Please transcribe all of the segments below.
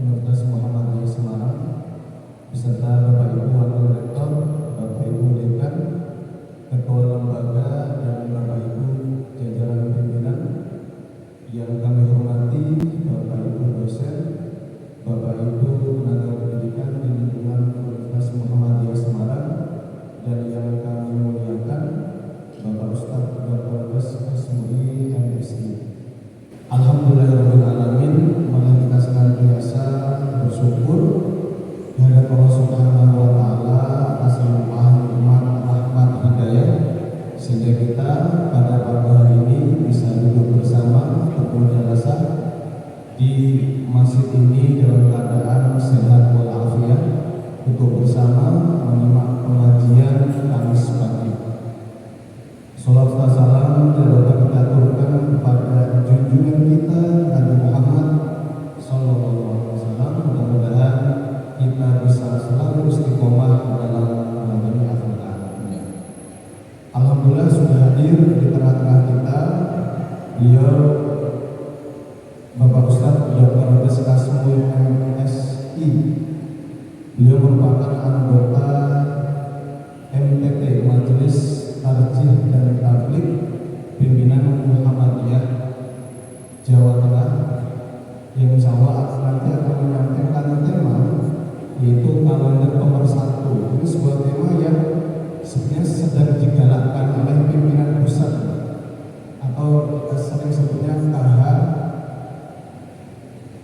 Universitas Muhammadiyah Semarang beserta Bapak Ibu Wakil Rektor, Bapak Ibu Dekan, Ketua Lembaga, dan Bapak Ibu jajaran pimpinan yang kami hormati, Bapak Ibu dosen, Bapak Ibu tenaga pendidikan di lingkungan Universitas Muhammadiyah Semarang, dan yang kami muliakan Bapak Ustadz Dr. Asmui MSI. Alhamdulillahirrahmanirrahim. Mari kita senantiasa bersyukur kehadirat Allah Subhanahu wa Ta'ala atas limpahan nikmat, rahmat, hidayah, sehingga kita pada pagi hari ini bisa duduk bersama berkunjung rasa di masjid ini dalam keadaan sehat walafiat untuk bersama menyimak pengajian Kamis pagi. Salawat dan salam dapat kita aturkan kepada junjungan kita Nabi Muhammad Sallallahu Alaihi Wasallam. Mudah-mudahan kita bisa selalu istiqomah dalam menjalani akhiratnya. Alhamdulillah sudah hadir di tengah-tengah kita beliau Bapak Ustadz Dr. Asmui MSI. Beliau merupakan anggota MTT Majelis Tarjih dan Tablik Pimpinan Muhammadiyah Jawa Tengah, yang insya Allah nanti akan menyampaikan tema yaitu kalender pemersatu. Ini sebuah tema yang sebenarnya sedang digalakkan oleh pimpinan pusat atau sering sebutnya KH,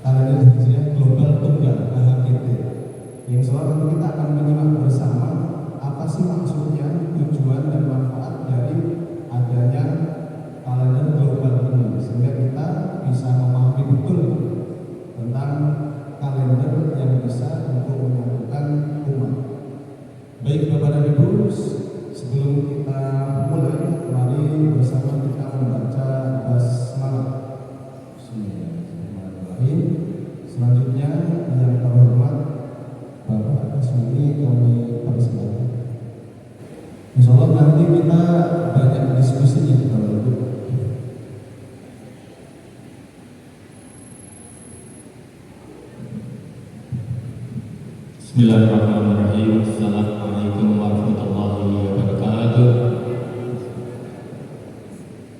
kalender hijriah global tunggal KHGT. Yang soal nanti kita akan menyimak bersama apa sih maksudnya, tujuan dan manfaat dari adanya kalender global ini, sehingga kita bisa memahami betul tentang kalender yang bisa untuk menyatukan umat. Baik Bapak dan Ibu, sebelum kita mulai, mari bersama kita membaca basmalah. Bismillahirrahmanirrahim. Selanjutnya yang terhormat Bapak Asmui kami persilakan. Insya Allah nanti kita banyak diskusinya kalau itu. Bismillahirrahmanirrahim. Assalamualaikum warahmatullahi wabarakatuh.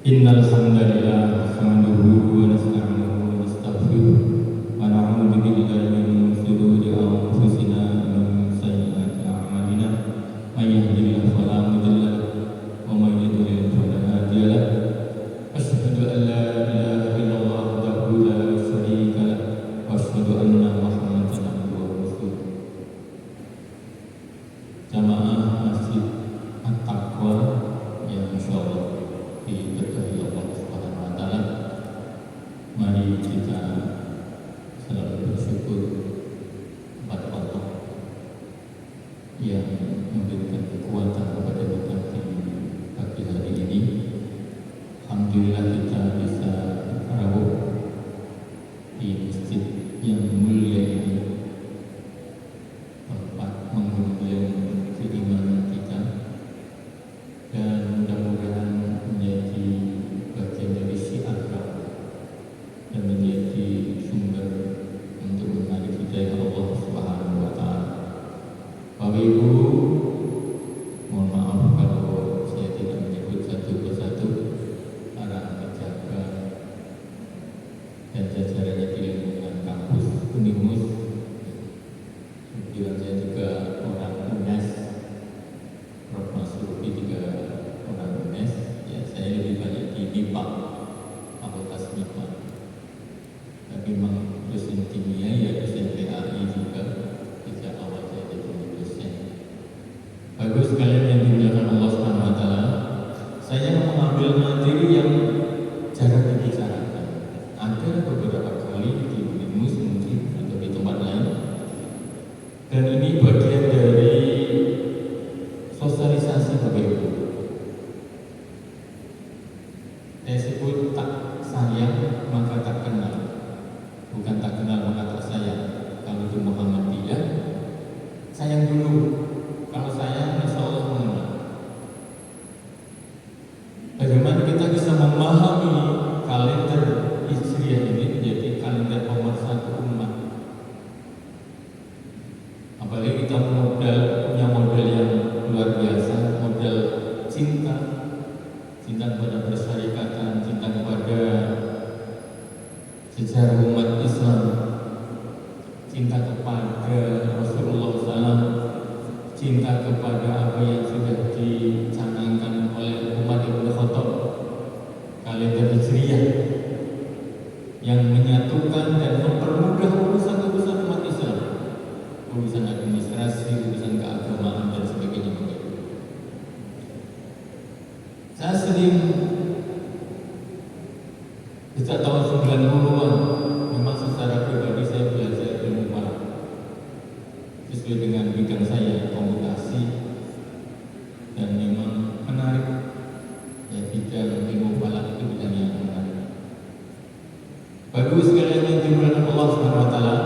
Innal hamdalillah nahmaduhu wa nasta'inuhu wa nastaghfiruh wa na'udzu billahi min shururi anfusina wa min sayyiati a'malina. May yahdihillahu fala mudilla lahu wa may yudlil fala hadiya lahu. Asyhadu an la ilaha illallah wahdahu la syarika lahu wa asyhadu anna Muhammadan abduhu wa rasuluh. Jamaah Masjid At-Taqwa yang insyaallah diberkahi Allah Subhanahu wa Ta'ala, mari kita selalu bersyukur kepada Allah yang memberikan kekuatan kepada kita di pagi hari ini. Alhamdulillah kita bisa tarawih di masjid yang mulia ini, tempat mengumpulkan keimanan kita, dan mudah-mudahan menjadi bagian dari syiar dan menjadi sumber untuk menarik hidayah Allah Subhanahu wa Ta'ala. Bapak Ibu, mohon maaf kalau saya tidak menyebut satu persatu para penjaga dan jajarannya di lingkungan kampus Unimus. Kemudian saya juga orang UNES, Prof. Masrufi juga orang UNES. Ya, saya lebih banyak di MIPA, Fakultas MIPA. Tapi memang dosen kimia ya dosen PAI juga. Sejak awal saya jadi dosen. Bagus sekalian yang dimuliakan Allah Subhanahu wa Ta'ala. Saya mau mengambil materi yang jarang dibicarakan. Ada beberapa kali di Unimus mungkin atau di tempat lain. Dan ini bagian dari sosialisasi Bapak Ibu. Saya sebut tak sayang maka tak kenal, bukan tak kenal maka tak sayang. cinta kepada Rasulullah SAW, cinta kepada apa yang sudah dicanangkan oleh Umar Ibn Khattab, kalender Hijriyah yang menyatukan dan mempermudah urusan-urusan umat Islam, urusan administrasi, urusan keagamaan dan sebagainya. Saya sering sejak tahun 90-an memang secara pribadi saya belajar ilmu falak sesuai dengan bidang saya, komputasi, dan memang menarik ya, bidang ilmu falak itu bidang yang menarik. Bagus sekalian yang dimuliakan Allah Subhanahu wa taala,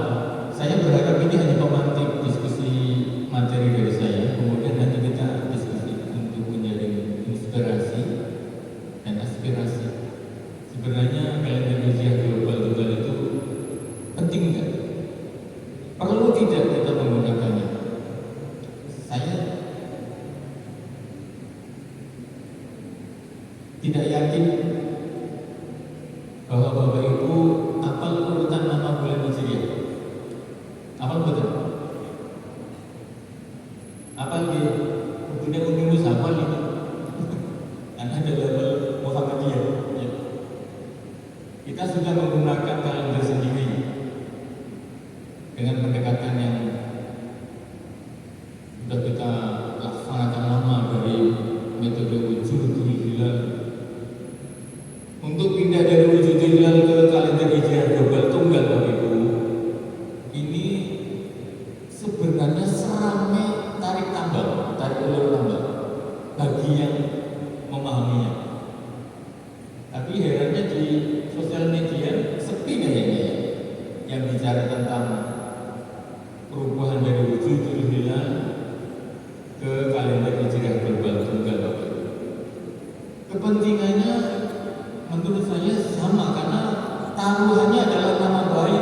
saya berharap ini hanya pemantik diskusi materi dari saya, kemudian nanti kita diskusi untuk menjadi inspirasi dan aspirasi. Sebenarnya kalender hijriah global itu penting nggak? Perlu tidak kita menggunakannya? Saya tidak yakin bahwa Bapak Ibu hafal urutan nama bulan hijriah. Hafal betul? Hafal dia? Udah unimus hafal itu. Karena ada level Muhammadiyah. Ya. Kita sudah menggunakan kalender sendiri dengan pendekatan yang sudah kita laksanakan lama dari metode wujudul hilal. Untuk pindah dari wujudul hilal ke kalender hijriah global tunggal, Bapak Ibu, ini sebenarnya seramai tarik tambal, tarik ulur tambal bagi yang memahaminya. Tapi herannya di sosial media sepi kayaknya ya, yang bicara tentang perubahan dari wujudul hilal ke kalender hijriah global tunggal, Bapak Ibu. Kepentingannya menurut saya sama, karena taruhannya adalah nama baik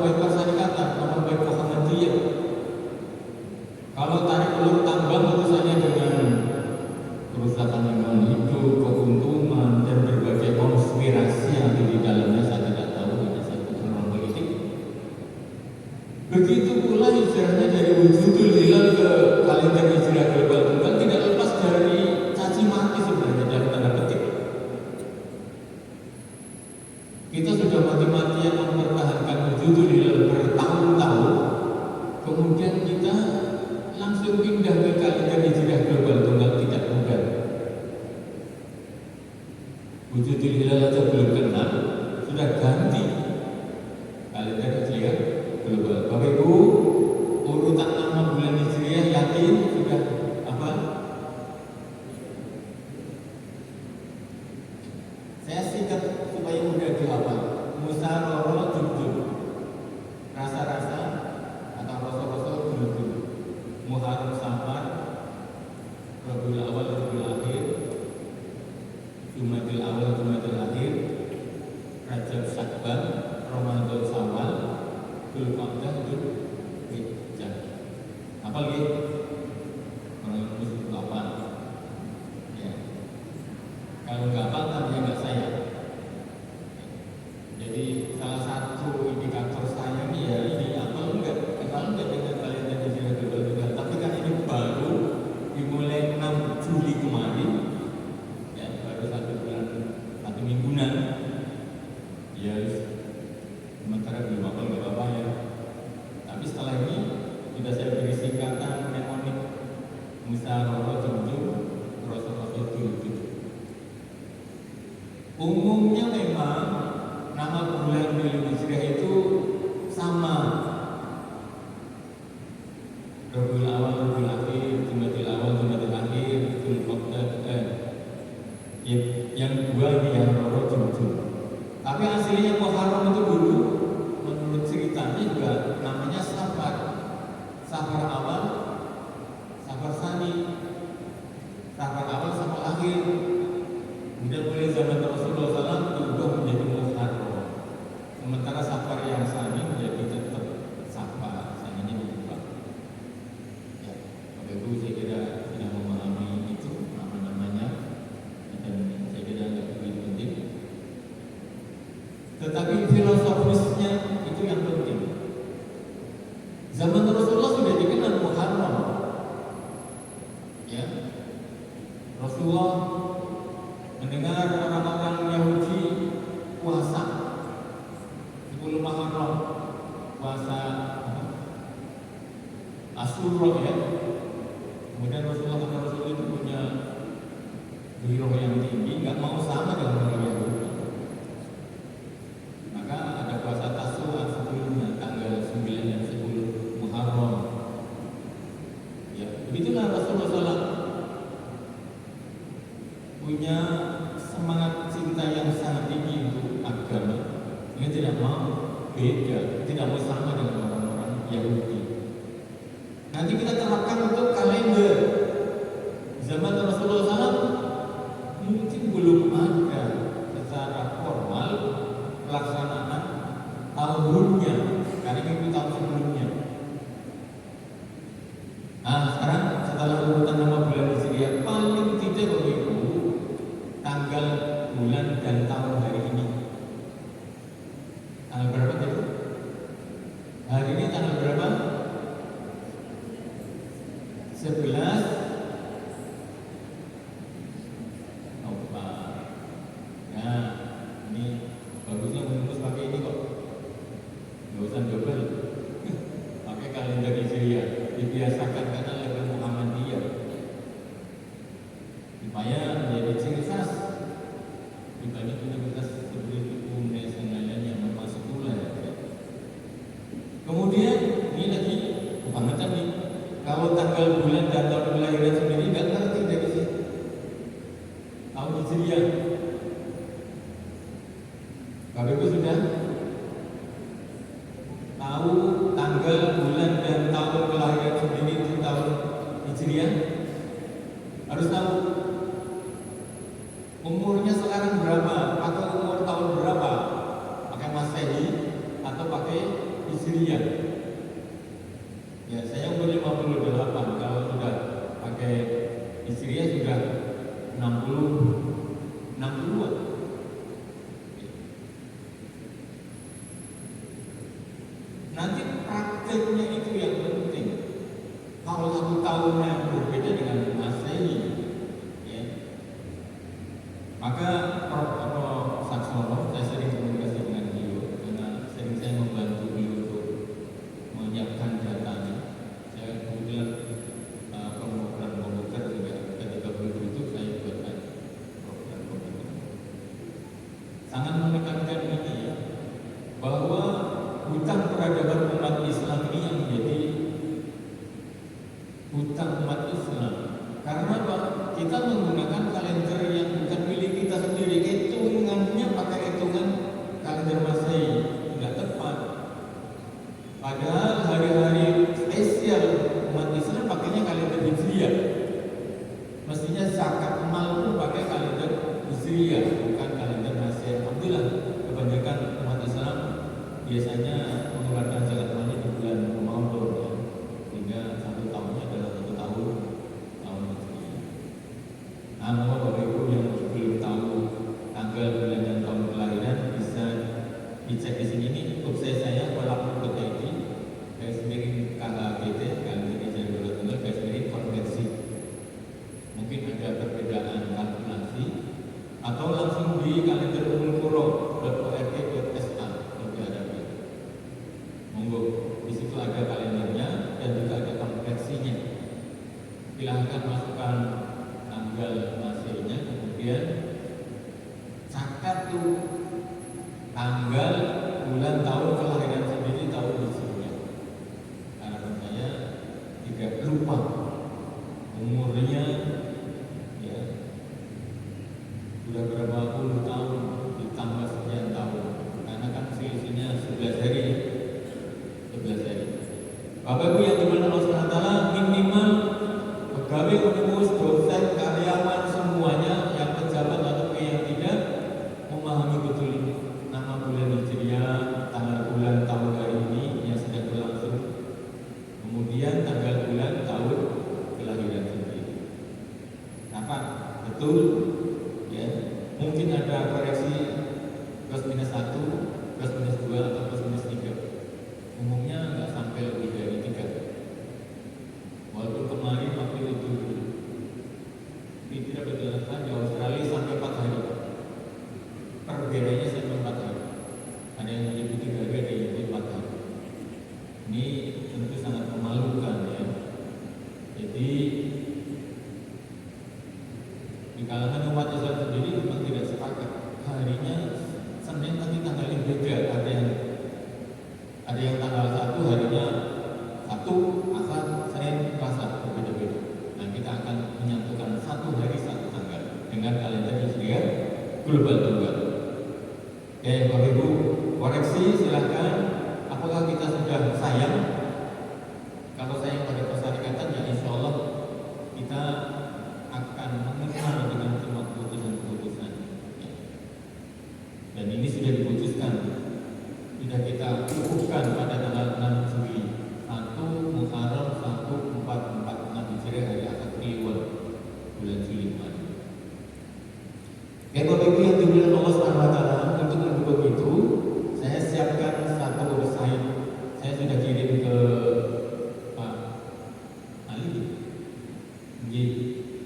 Persyarikatan, nama baik Muhammadiyah. Kalau tarik ulur tambang urusannya dengan kerusakan lingkungan hidup, keuntungan, dan berbagai konspirasi yang ada di dalamnya, saya tidak tahu, hanya satu orang politik. Begitu pula hijrahnya dari wujudul hilal ke kalender hijriah global tunggal tidak lepas dari caci maki sebenarnya, dalam tanda petik. Kita sudah mati-matian mempertahankan wujudul hilal bertahun-tahun, kemudian kita langsung pindah ke kalender hijriah global tunggal tidak mudah. Wujudul hilal aja belum kenal, sudah ganti kalender hijriah global. Bapak Ibu, urutan nama bulan hijriah yakin sudah apa? Saya singkat supaya mudah dihafal. Musaroro jujur, rasa-rasa atau rasa-rasa jujur. Muharram Safar, Rabiul Awal, Rabiul Akhir, Jumadil Awal, Jumadil Akhir, Rajab Syakban, Ramadan Syawal, Dzulqa'dah, Dzulhijjah. Apa lagi? Orang Muslim apa? Ya. Kalau nggak apa, tanya nggak saya. Jadi salah satu indikator saya ini ya ini apa enggak kenal enggak dengan kalender hijriah global tunggal. Tapi kan ini baru dimulai 6 Juli kemarin, ya baru 1 bulan, 1 mingguan. Ya sementara belum apa nggak apa-apa ya. Tapi setelah ini sudah saya beri singkatan mnemonik Musaroro Jujur, Rasul Jujur. Umumnya memang nama bulan hijriah itu sama, Rabiul Awal, Rabiul Akhir, Jumadil Awal, Jumadil Akhir, Dzulqa'dah, yang dua ini yang Roro Jujur. Tapi aslinya Muharram itu dulu menurut ceritanya juga namanya Safar, Safar awal, Safar sani, Safar awal, Safar akhir. Kemudian mulai zaman Rasulullah SAW berubah menjadi Muharram. Sementara Safar yang sani puasa Asyura ya. Kemudian Rasul itu punya giroh yang tinggi, nggak mau sama dengan orang Yahudi. Maka ada puasa Tasyrik sebelumnya, tanggal 9 dan 10 Muharram. Ya, begitulah Rasulullah SAW punya semangat cinta yang sangat tinggi untuk agama. Dia tidak mau beda, tidak mau sama dengan orang-orang Yahudi. Nanti kita terapkan untuk kalender. Zaman Rasulullah SAW mungkin belum ada secara formal pelaksanaan tahunnya, karena itu tahun sebelumnya. Nah sekarang setelah urutan nama bulan Hijriah, paling tidak begitu tanggal, bulan, dan tahun hari ini. Tanggal berapa tadi? Hari ini tanggal berapa? 11 November. Nah, ini bagusnya menembus pakai ini kok. Nggak usah double. Pakai kalender Hijriah. Dibiasakan karena label Muhammadiyah. Supaya menjadi ciri khas dibanding universitas seperti UNES dan lain-lain yang masuk bulan. Kemudian ini lagi kebangetan nih. Kalau tanggal, bulan, dan tahun kelahiran sendiri nggak ngerti dari sini. Tahun Hijriah. Bapak Ibu sudah tahu tanggal, bulan, dan tahun kelahiran sendiri itu tahun Hijriah? Harus tahu. Umurnya sekarang berapa? Atau umur tahun berapa? Pakai Masehi atau pakai Hijriah? Ya, saya umur 58. Kalau sudah pakai Hijriah sudah 60-an. Nanti prakteknya itu yang penting. Kalau satu tahunnya berbeda dengan Masehi, ya, maka Prof. Saksono, saya sering komunikasi dengan beliau karena sering saya membantu beliau untuk menyiapkan datanya. Saya kemudian program komputer juga ketika beliau butuh saya buatkan program komputer. Sangat menekankan ini ya, bahwa hutang peradaban umat Islam ini yang menjadi hutang umat Islam. Karena apa? Kita menggunakan kalender yang bukan milik kita sendiri. Hitungannya pakai hitungan kalender Masehi, tidak tepat. Padahal hari-hari spesial umat Islam pakainya kalender Hijriah. Mestinya zakat mal pun pakai kalender Hijriah, bukan kalender Masehi. Alhamdulillah kebanyakan umat Islam biasanya mengeluarkan zakat malnya di bulan Ramadan ya, sehingga satu tahunnya adalah satu tahun Hijriah. Nah, Bapak Ibu yang belum tahu tanggal, bulan, dan tahun kelahiran bisa dicek di sini. Ini website saya walak.id, garis miring KHGT, kalender Hijriah 2022, garis miring konversi. Mungkin ada perbedaan kalkulasi atau langsung di kalender umulqura.org.sa. Monggo, di situ ada kalendernya dan juga ada konversinya. Silahkan masukkan tanggal Masehinya, kemudian catat tuh tanggal, bulan, tahun kelahiran sendiri, tahun Hijriah. Harapan saya tidak lupa umurnya, ya sudah berapa puluh tahun ditambah sekian tahun, karena kan selisihnya 11 hari. Bapak Ibu yang dimana Allah SWT, minimal pegawai unimus, dosen, karyawan, semuanya yang pejabat atau yang tidak memahami betul ini nama bulan Hijriah, tanggal, bulan, tahun hari ini yang sedang berlangsung, kemudian tanggal, bulan, tahun kelahiran sendiri. Apa? Betul? Ya, mungkin ada koreksi plus minus 1, plus minus 2, atau plus minus 3. Umumnya nggak sampai lebih dari 3. Walaupun kemarin waktu itu ini tidak berjalan di Australia sampai 4 hari. Perbedaannya sampai 4 hari. Ada yang menyebut 3 hari, ada yang menyebut 4 hari. tanggal 1 harinya Sabtu, Ahad, Senin, Selasa berbeda-beda. Nah, kita akan menyatukan satu hari satu tanggal dengan kalender Hijriah global tunggal. Bapak Ibu, koreksi silahkan. Apakah kita sudah sayang? Kalau sayang pada persyarikatan, ya insya Allah kita akan mengenal dengan semua keputusan-keputusan. Dan ini sudah diputuskan, sudah kita kukuhkan pada tanggal 6 Juli, 1 Muharram 1446 Hijriah, hari Ahad Kliwon, bulan Juli kemarin. Bapak Ibu yang dimuliakan Allah Subhanahu wa taala, untuk mendukung itu saya siapkan satu website. Saya sudah kirim ke Pak Ali.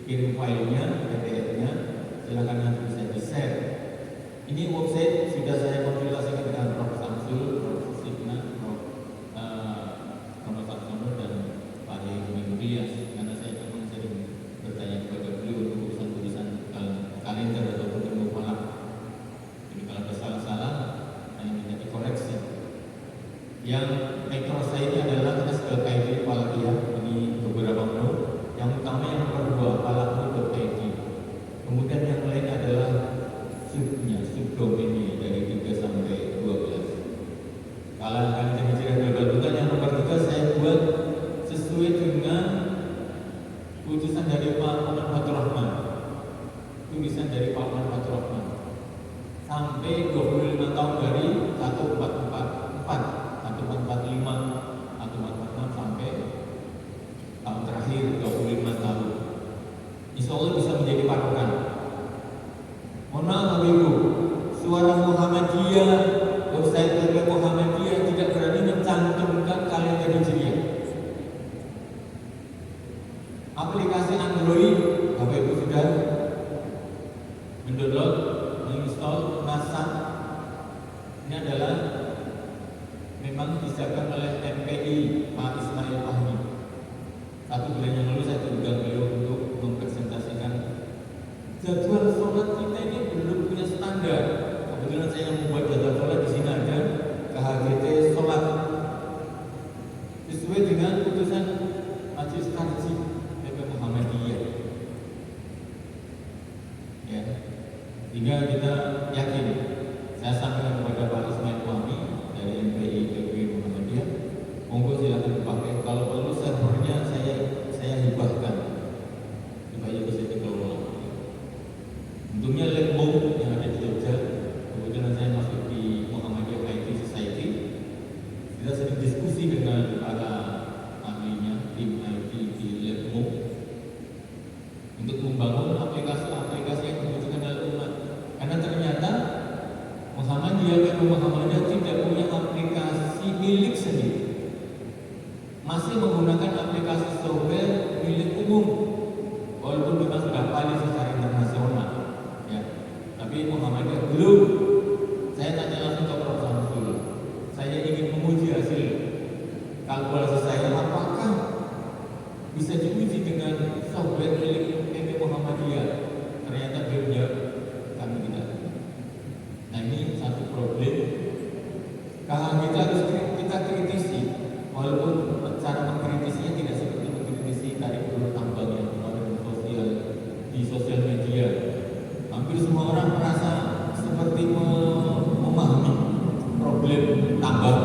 Kirim filenya, PDF-nya, silakan nanti bisa di-share. Ini website sudah saya konsultasikan dengan Prof. Samsul, Prof. Signa, Prof. Samsul dan Pak Yudhias, karena saya memang sering bertanya kepada beliau untuk urusan-urusan kalender ataupun ilmu falak. Jadi kalau ada salah-salah, saya minta dikoreksi. Yang microsite adalah SKKID Falakiyah, ini beberapa menu. Yang utama yang nomor 2 falakmu.id. Kemudian yang lain adalah subdomainnya dari 3 sampai 12. Kalau kalender Hijriah global tunggal yang nomor 3 saya buat sesuai dengan putusan dari Pak Muhammad Fathur Rahman. Tulisan dari Pak Muhammad Fathur Rahman sampai 25 tahun dari 1445 sampai tahun terakhir 25 tahun. Insya Allah bisa menjadi patokan. Mohon maaf Bapak Ibu, Suara Muhammadiyah, website Muhammadiyah tidak berani mencantumkan kalender Hijriah. Aplikasi Android, Bapak Ibu sudah mendownload, menginstall Nasan. Ini adalah memang disiapkan oleh MPI Pak Ismail Fahmi. 1 bulan yang lalu saya diundang beliau untuk mempresentasikan jadwal sholat kita ini belum punya standar. Kebetulan saya yang membuat jadwal sholat di sini ada KHGT sholat sesuai dengan putusan Majelis Kaji PP Muhammadiyah. Ya, sehingga kita yakin. Saya sampaikan kepada Pak Ismail Fahmi dari MPI PP Muhammadiyah, monggo silakan dipakai. Kalau perlu servernya saya hibahkan supaya bisa dikelola. Untungnya Letmo yang ada di Jogja, kebetulan saya masuk di Muhammadiyah IT Society. Kita sering diskusi dengan para ahlinya, tim IT di Letmo, untuk membangun aplikasi-aplikasi yang dibutuhkan oleh umat. Karena ternyata Muhammadiyah tidak punya aplikasi milik sendiri, masih menggunakan aplikasi software milik umum, walaupun kita sudah pilot secara internasional. Ya, tapi Muhammadiyah belum. Saya tanya langsung ke Prof. Samsul. Saya ingin menguji hasil kalkulasi saya, apakah bisa diuji dengan software milik PP Muhammadiyah. Ternyata beliau menjawab, kami tidak. Nah, ini satu problem. Kalau kita harus kita kritisi, walaupun cara mengkritisinya tidak seperti mengkritisi tarik ulur tambang yang kemarin di sosial media. Hampir semua orang merasa seperti memahami problem tambang.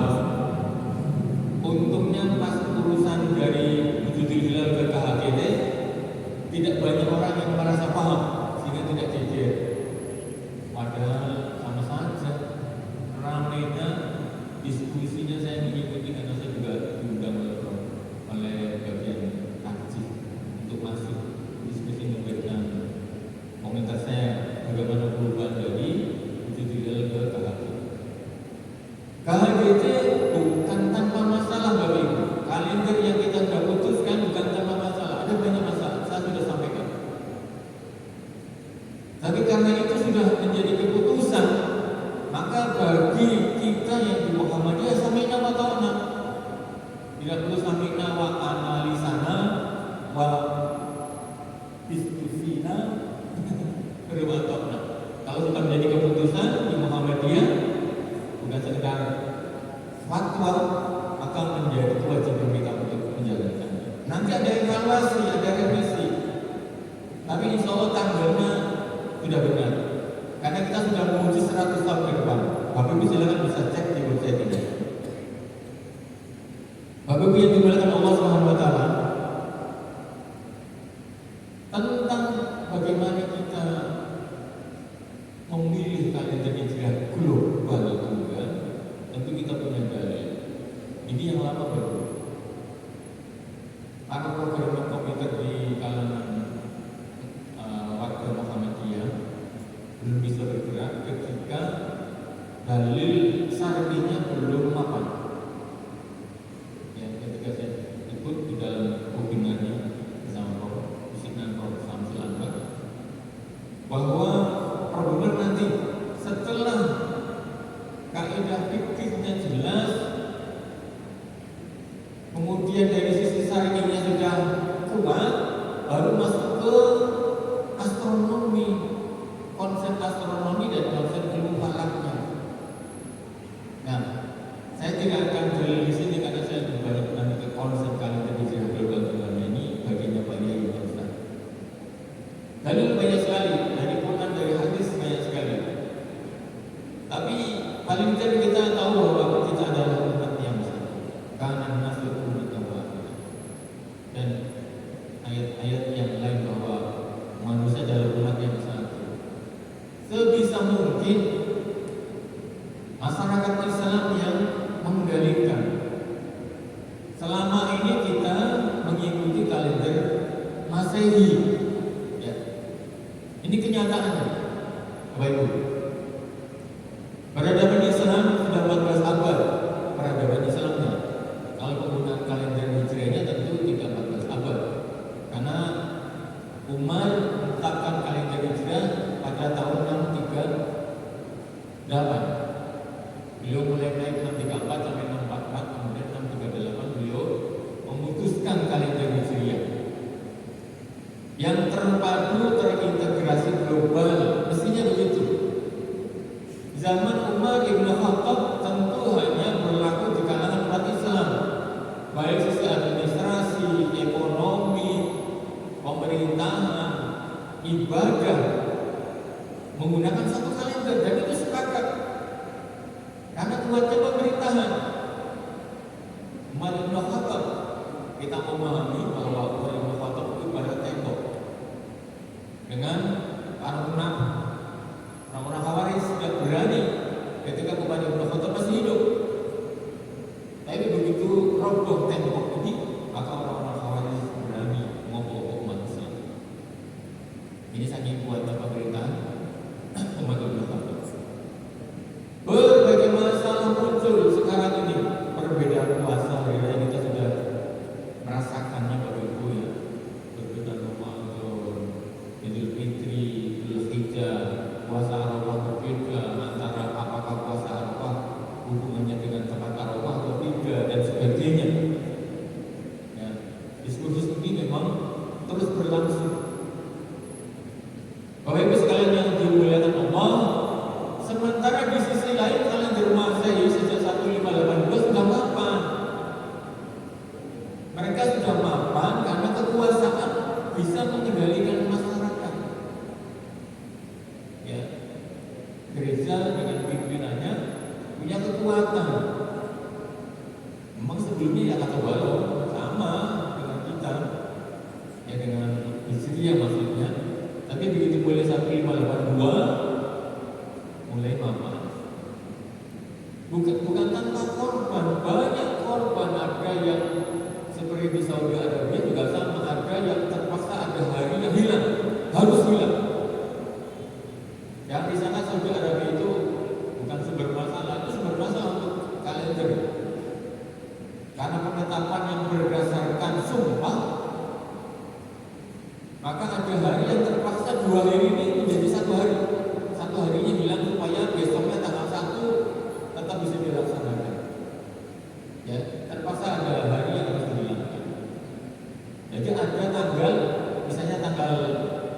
Untungnya pas urusan dari wujudil hilal ke KHGT, tidak banyak orang yang merasa paham sehingga tidak jejer. Padahal sama saja ramainya diskusinya. Saya mengikuti karena saya juga diundang oleh bagian kaji untuk masuk diskusi memberikan komentar saya bagaimana perubahan dari wujudil hilal ke KHGT. KHGT bukan tanpa masalah Bapak Ibu. Kalender yang kita sudah putuskan bukan tanpa masalah. Ada banyak masalah. Saya sudah sampaikan. Nanti ada evaluasi, ada revisi. Tapi insya Allah tanggalnya sudah benar. Karena kita sudah menguji 100 tahun ke depan. Bapak Ibu silakan bisa cek di website ini. Bapak Ibu yang dimuliakan Allah Subhanahu wa taala, tentang bagaimana kita memilih kalender hijrah global juga, tentu kita punya dalil. Ini yang lama baru. Para program komputer di kalangan warga Muhammadiyah belum bisa bergerak ketika dalil syar'inya belum mapan. Ya, ketika saya ikut di dalam hubungannya bersama Prof. Hussein Prof. Samsul Anwar, bahwa problem nanti setelah kaidah fikihnya jelas, kemudian dari sisi syar'inya sudah kuat, baru masuk ke astronomi, konsep astronomi dan konsep ilmu falaknya. Nah, saya tidak akan dalil di sini karena saya lebih banyak nanti ke konsep kalender hijrah global dunia ini bagiannya Pak Yai Ustaz. Dalil banyak sekali, dari Quran, dari hadis banyak sekali. Tapi paling tidak kita tahu bahwa kita adalah umat yang satu. Karena nasib umat yang wahidah. Dan ayat-ayat yang lain bahwa manusia adalah umat yang satu. Sebisa mungkin masyarakat Islam yang mengendalikan. Selama ini kita mengikuti kalender Masehi. Ya. Ini kenyataannya, Bapak Ibu. Peradaban Islam sudah 14 abad. Peradaban Islamnya. Kalau penggunaan kalender hijriahnya tentu tidak 14 abad. Karena Umar menetapkan kalender hijrah pada tahun 638. Beliau mulai naik 634 sampai 644, kemudian 638 beliau memutuskan kalender hijriah yang terpadu, terintegrasi global. Mestinya begitu. Zaman Umar Ibn Khattab tentu hanya berlaku di kalangan umat Islam, baik sisi administrasi, ekonomi, pemerintahan, ibadah, menggunakan satu kalender, dan itu sepakat karena kuatnya pemerintahan. Umar Ibn Khattab, kita memahami bahwa Umar Ibn Khattab itu pada tembok dengan para munafik. Orang-orang Khawarij tidak berani ketika Umar Ibn Khattab masih hidup. Tapi begitu roboh tembok ini, maka orang-orang Khawarij berani ngobok umat Islam. Ini saking kuatnya pemerintahan Umar Ibn Khattab. Berbagai masalah muncul sekarang ini. Perbedaan puasa hari raya kita sudah merasakannya Bapak Ibu ya. Perbedaan Ramadan, Idul Fitri, Idul Hijjah, puasa Arafah berbeda antara apakah puasa Arafah hubungannya dengan tempat Arafah atau tidak dan sebagainya. Ya, diskusi ini memang terus berlangsung. Bapak Ibu sekalian yang dimuliakan Allah, sementara di sisi lain kalender Masehi sejak 1582 sudah mapan. Mereka sudah mapan karena kekuasaan bisa mengendalikan masyarakat. Ya, gereja dengan pimpinannya punya kekuatan. Memang sebelumnya ya kata walau sama dengan kita, ya dengan Hijriah maksudnya. Tapi begitu mulai 1582 mulai mapan. Bukan tanpa korban, banyak korban. Ada yang seperti di Saudi Arabia juga sama, ada yang terpaksa ada hari yang hilang, harus hilang. Yang di sana Saudi Arabia itu bukan sumber masalah, itu sumber masalah untuk kalender. Karena penetapan yang berdasarkan sumpah, maka ada hari yang terpaksa 2 hari ini menjadi 1 hari. 1 harinya hilang supaya besoknya tanggal 1 tetap bisa dilaksanakan. Ya, terpaksa ada hari yang harus dihilangkan. Jadi ada tanggal, misalnya tanggal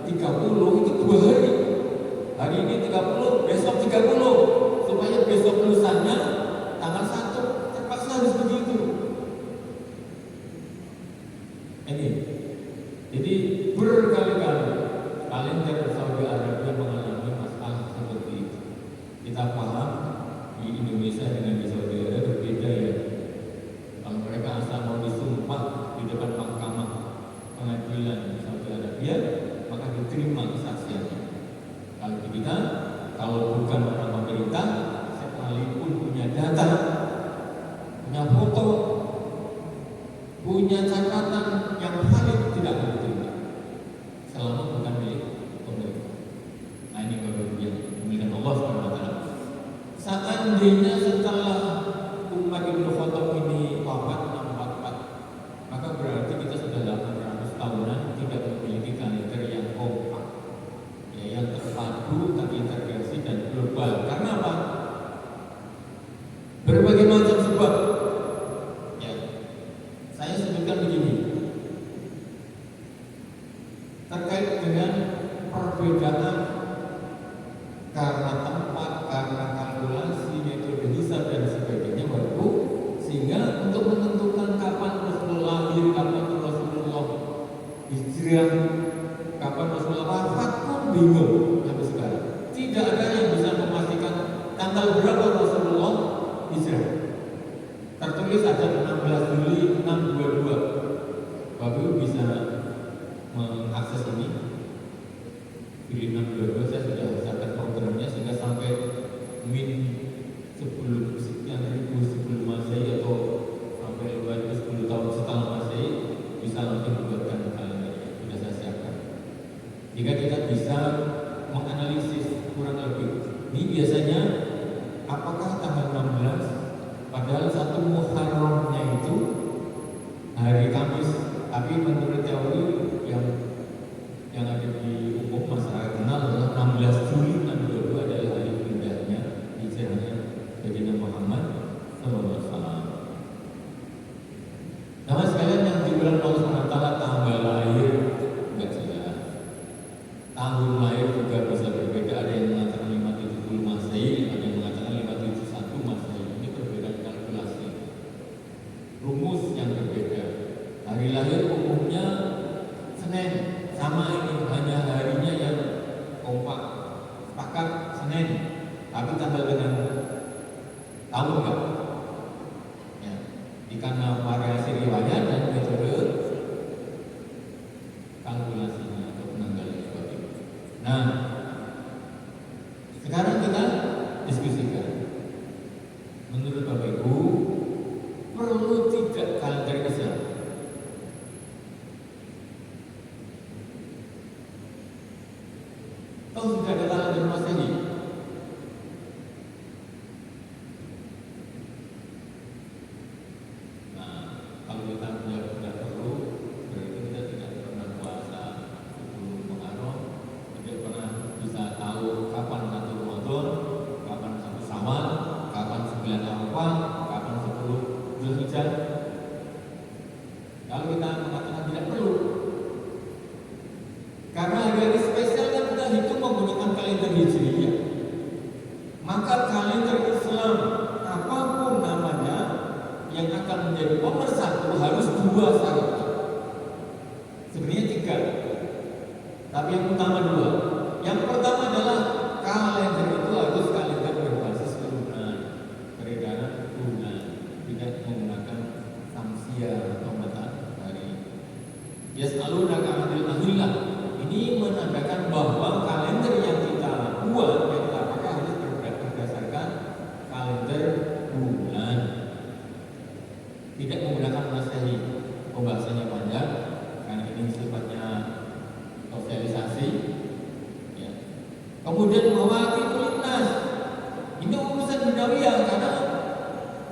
30 itu 2 hari. Hari ini 30, besok 30, supaya besok lusanya tanggal 1 terpaksa harus begitu. Ini Jadi berkali-kali kalender Saudi Arabia mengalami masalah seperti itu. Kita paham di Indonesia dengan di Saudi Arabia berbeda ya. Kalau mereka asal mau disumpah di depan mahkamah pengadilan Saudi Arabia, maka diterima kesaksiannya. Kalau di kita, kalau bukan orang pemerintah, sekalipun punya data, punya foto, punya catatan yang valid, tidak akan diterima selama bukan milik pemerintah. Nah ini baru yang dimiliki Allah SWT. Seandainya setelah Umar Ibn Khattab ini wafat 644, maka berarti kita sudah 800 tahunan tidak memiliki kalender yang kompak, ya, yang terpadu, terintegrasi dan global. Karena apa? Berbagai macam sebab. Ya, saya sebutkan begini. Terkait dengan perbedaan karena tempat, karena kalkulasi, metode hisab dan sebagainya baru, sehingga untuk menentukan kapan Rasulullah lahir, kapan Rasulullah hijrah, kapan Rasulullah wafat pun bingung sampai sekarang. Tidak ada yang bisa memastikan tanggal berapa Rasulullah hijrah. Tertulis ada 16 Juli 622. Bapak Ibu bisa mengakses ini. Juli 622 saya sudah siapkan programnya sehingga sampai min sebelum sekian ribu sebelum Masehi atau sampai 10 tahun setelah Masehi bisa langsung dibuatkan kalendernya. Sudah saya siapkan. Jika kita bisa menganalisis kurang lebih. Ini biasanya apakah tanggal 16 padahal satu Muharramnya itu hari Kamis, tapi menurut teori yang ada di umum masyarakat kenal adalah 16 Juli 622 adalah hari pindahnya hijrahnya Sayyidina Muhammad SAW. Nama sekalian yang di bulan Allah SWT tanggal lahir enggak jelas, tahun lahir juga bisa berbeda. Ada yang mengatakan 570 Masehi, ada yang mengatakan 571 Masehi. Ini perbedaan kalkulasi, rumus yang berbeda. Hari lahir umumnya Senin, sama ini hanya harinya yang kompak, sepakat Senin, tapi tanggal dengan tahun enggak? Ya, karena variasi riwayat dan metode kalkulasinya atau penanggalan seperti itu. Nah, sekarang kita diskusikan. Menurut Bapak Ibu, perlu tidak kalender Islam? Toh sudah ada kalender Masehi. Nah, kalau kita tidak perlu, berarti kita tidak pernah puasa 10 Muharram, tidak pernah bisa tahu kapan 1 Ramadan, kapan 1 Syawal, kapan 9 Arafah, kapan 10 Zulhijjah. Kalau kita mengatakan tidak perlu, karena hari-hari spesial kan kita hitung menggunakan kalender Hijriyah. Maka kalender Islam apapun namanya yang akan menjadi pemersatu harus 2 syarat. Sebenarnya 3, tapi yang utama 2. Yang pertama adalah kalender itu harus kalender berbasis bulan, peredaran bulan, tidak menggunakan samsia atau matahari. Yas'alunaka 'anil ahillah. Ini menandakan bahwa kalender yang kita buat, yang kita pakai harus berdasarkan kalender bulan, tidak menggunakan Masehi. Pembahasannya panjang karena ini sifatnya sosialisasi. Ya. Kemudian mawaqitun nas. Ini urusan duniawiah karena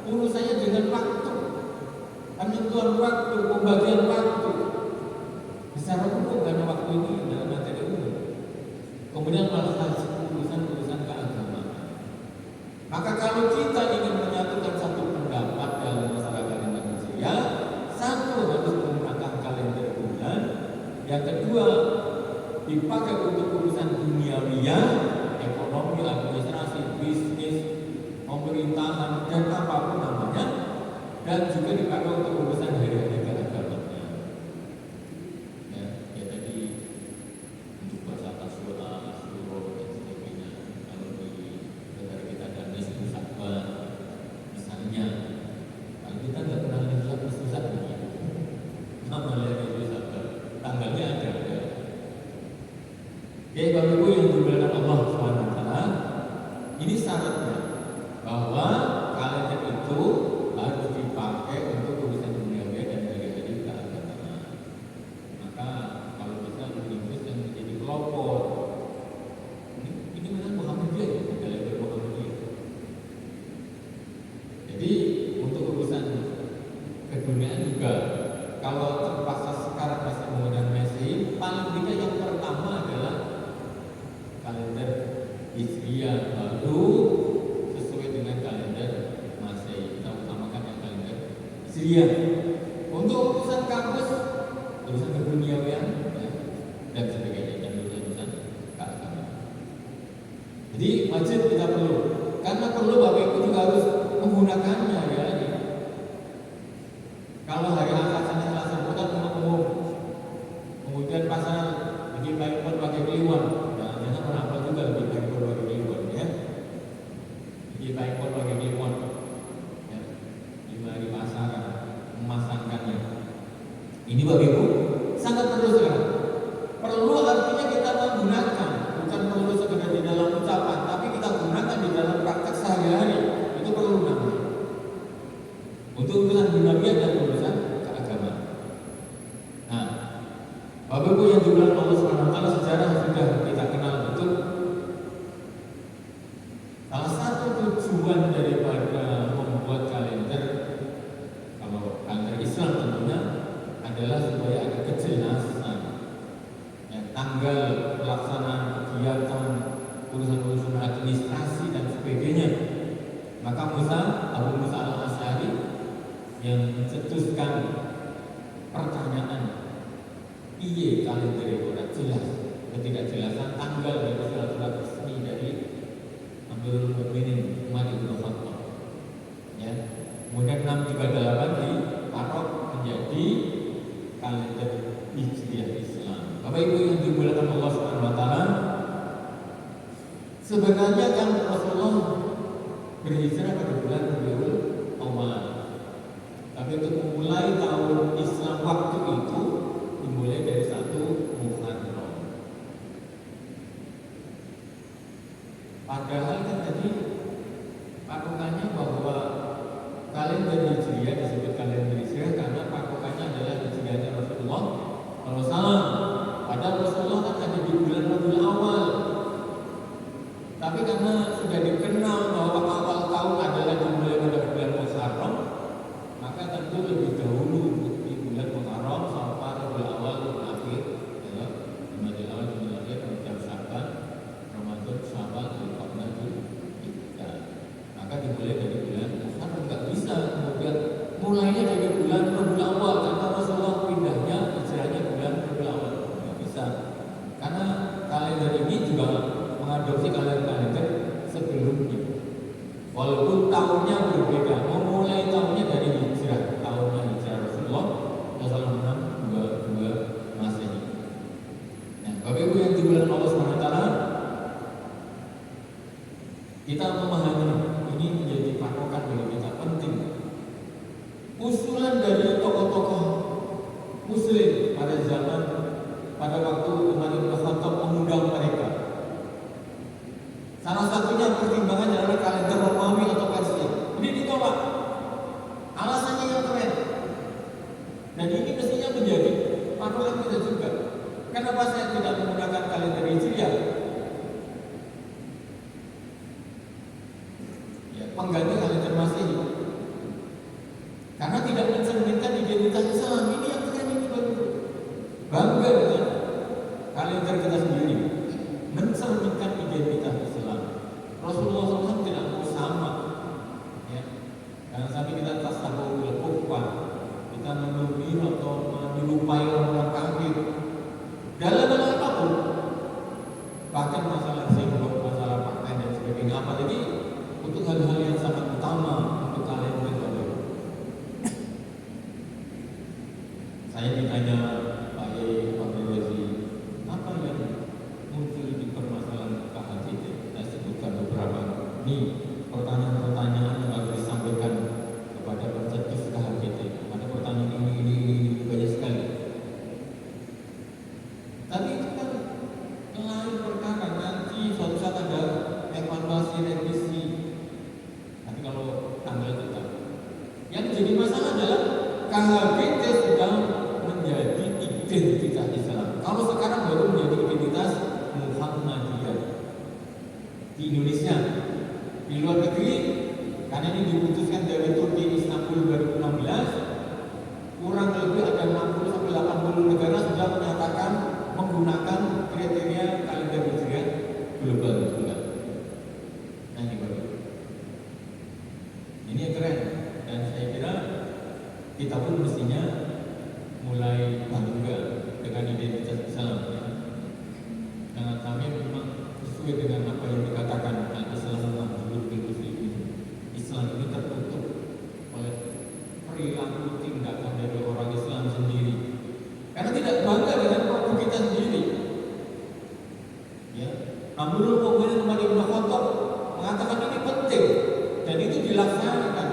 urusannya dengan waktu, penentuan waktu, pembagian waktu. Secara umum karena waktu ini dalam materi umum. Kemudian masalah urusan keagamaan. Maka kalau kita ingin menyatukan satu pendapat dalam masalah kalender Hijriyah, satu harus menggunakan kalender bulan, yang kedua dipakai untuk urusan duniawiyah, ekonomi, administrasi, bisnis, pemerintahan dan apapun namanya, dan juga dipakai untuk urusan hari-hari keagamaan. Jadi Bapak Ibu yang dimuliakan Allah Subhanahu wa taala, ini syaratnya bahwa kalender itu harus dipakai untuk urusan duniawi dan hari-hari keagamaan. Maka kalau bisa diringkus yang menjadi pelopor. Ini memang Muhammadiyah ya, kalender Muhammadiyah. Jadi untuk urusan keduniaan juga, kalau terpaksa sekarang masih menggunakan Masehi, paling tidak yang pertama adalah kalender Hijriah, baru sesuai dengan kalender Masehi. Kita utamakan yang kalender Hijriah. Untuk urusan kampus, urusan keduniawian ya, dan sebagainya, dan urusan keagamaan. Jadi wajib kita perlu, karena perlu Bapak Ibu juga harus menggunakannya ya. Kalau hari Ahad, Senin, Selasa, bukan umum, kemudian pasal lebih baik berbagai kliwon, nah, jangan menapal juga lebih baik berbagai kliwon ya, lebih baik berbagai kliwon ya, di hari pasaran memasangkannya. Ini Bapak Ibu sangat perlu sekarang. Perlu artinya kita menggunakan, bukan perlu sekedar di dalam ucapan, tapi kita gunakan di dalam praktek sehari-hari. Itu perlu namanya. Untuk urusan duniawi dan urusan keagamaan. Nah, Bapak Ibu yang dimuliakan Allah Subhanahu wa taala, sejarah sudah kita kenal betul. Salah satu tujuan daripada membuat kalender, kalau kalender Islam tentunya, adalah supaya ada kejelasan ya, tanggal pelaksanaan kegiatan, urusan-urusan administrasi dan sebagainya. Maka Abu Musa al-Asy'ari yang mencetuskan pertanyaan, piye kalender itu jelas, ketidakjelasan tanggal dari surat-surat resmi dari Amirul Mukminin Umar bin Khattab. Ya, kemudian 638 diparok menjadi kalender Hijriah Islam. Bapak Ibu yang dimuliakan Allah Subhanahu wa taala, sebenarnya kan Rasulullah berhijrah pada bulan Rabiul Awal. Tapi untuk memulai tahun Islam waktu itu dimulai dari 1 Muharram. Padahal kan tadi patokannya bahwa kalender Hijriah disebut kalender Hijriah karena patokannya adalah Hijriahnya Rasulullah SAW. Padahal Rasulullah kan ada di bulan Rabiul Awal. Tapi karena sudah dikenal bahwa awal tahun adalah dimulai pada bulan Muharram, maka tentu lebih dahulu di bulan Muharram sampai Rabiul Awal akhir ya, Rabiul Awal Rabiul Akhir, Rajab, Sya'ban, Ramadan, Syawal, Dzulqa'dah, Dzulhijjah. Maka dimulai dari bulan Muharram. Enggak bisa kemudian mulainya dari bulan Rabiul Awal karena Rasulullah pindahnya hijrahnya bulan Rabiul Awal. Enggak bisa. Karena kalender ini juga mengadopsi kalender sebelumnya. Walaupun tahunnya berbeda, memulai tahunnya dari hijrah, tahunnya hijrah Rasulullah SAW 622 Masehi. Nah, Bapak Ibu yang dimuliakan Allah SWT, kita memahami ini menjadi patokan bagi kita penting. Usulan dari tokoh-tokoh Muslim pada zaman, pada waktu Umar bin Khattab mengundang mereka, salah satunya pertimbangan adalah kalender Romawi atau Persia. Ini ditolak. Alasannya yang keren. Dan ini mestinya menjadi patokan kita juga. Kenapa saya tidak menggunakan kalender Hijriah? Ya, pengganti kalender Masehi. Karena tidak mencerminkan identitas Islam. Ini yang keren ini baru. Bangga dengan kalender kita sendiri. Mencerminkan identitas Islam. Rasulullah SAW tidak mau sama, ya. Jangan sampai kita tasawwur kufar, kita menuduh atau menyerupai orang kafir dalam hal apapun, bahkan masalah simbol, masalah partai dan sebagainya. Apalagi untuk hal-hal yang sangat utama untuk kalian berdua. Saya ditanya Pak Yai Abdul Razi, apa yang muncul di permasalahan KHJT? Saya sebutkan beberapa. Ini pertanyaan-pertanyaan yang harus disampaikan kepada pencetus KHJT. Ada pertanyaan ini banyak sekali. Tapi itu kan lain KHGT sudah menjadi identitas Islam. Kalau sekarang baru menjadi identitas Muhammadiyah di Indonesia. Di luar negeri, karena ini diputuskan dari Turki Istanbul 2016, kurang lebih ada 60-80 negara sudah menyatakan menggunakan kriteria kalender hijriah global juga. Nah ini baru. Ini yang keren, dan saya kira kita pun mestinya mulai bangga dengan identitas Islam. Ya. Jangan sampai memang sesuai dengan apa yang dikatakan Islam Mahmud bin Muslimin. Islam ini tertutup oleh perilaku tindakan dari orang Islam sendiri. Karena tidak bangga dengan produk kita sendiri. Ya, Amirul Mukminin Umar bin Khattab mengatakan ini penting dan itu dilaksanakan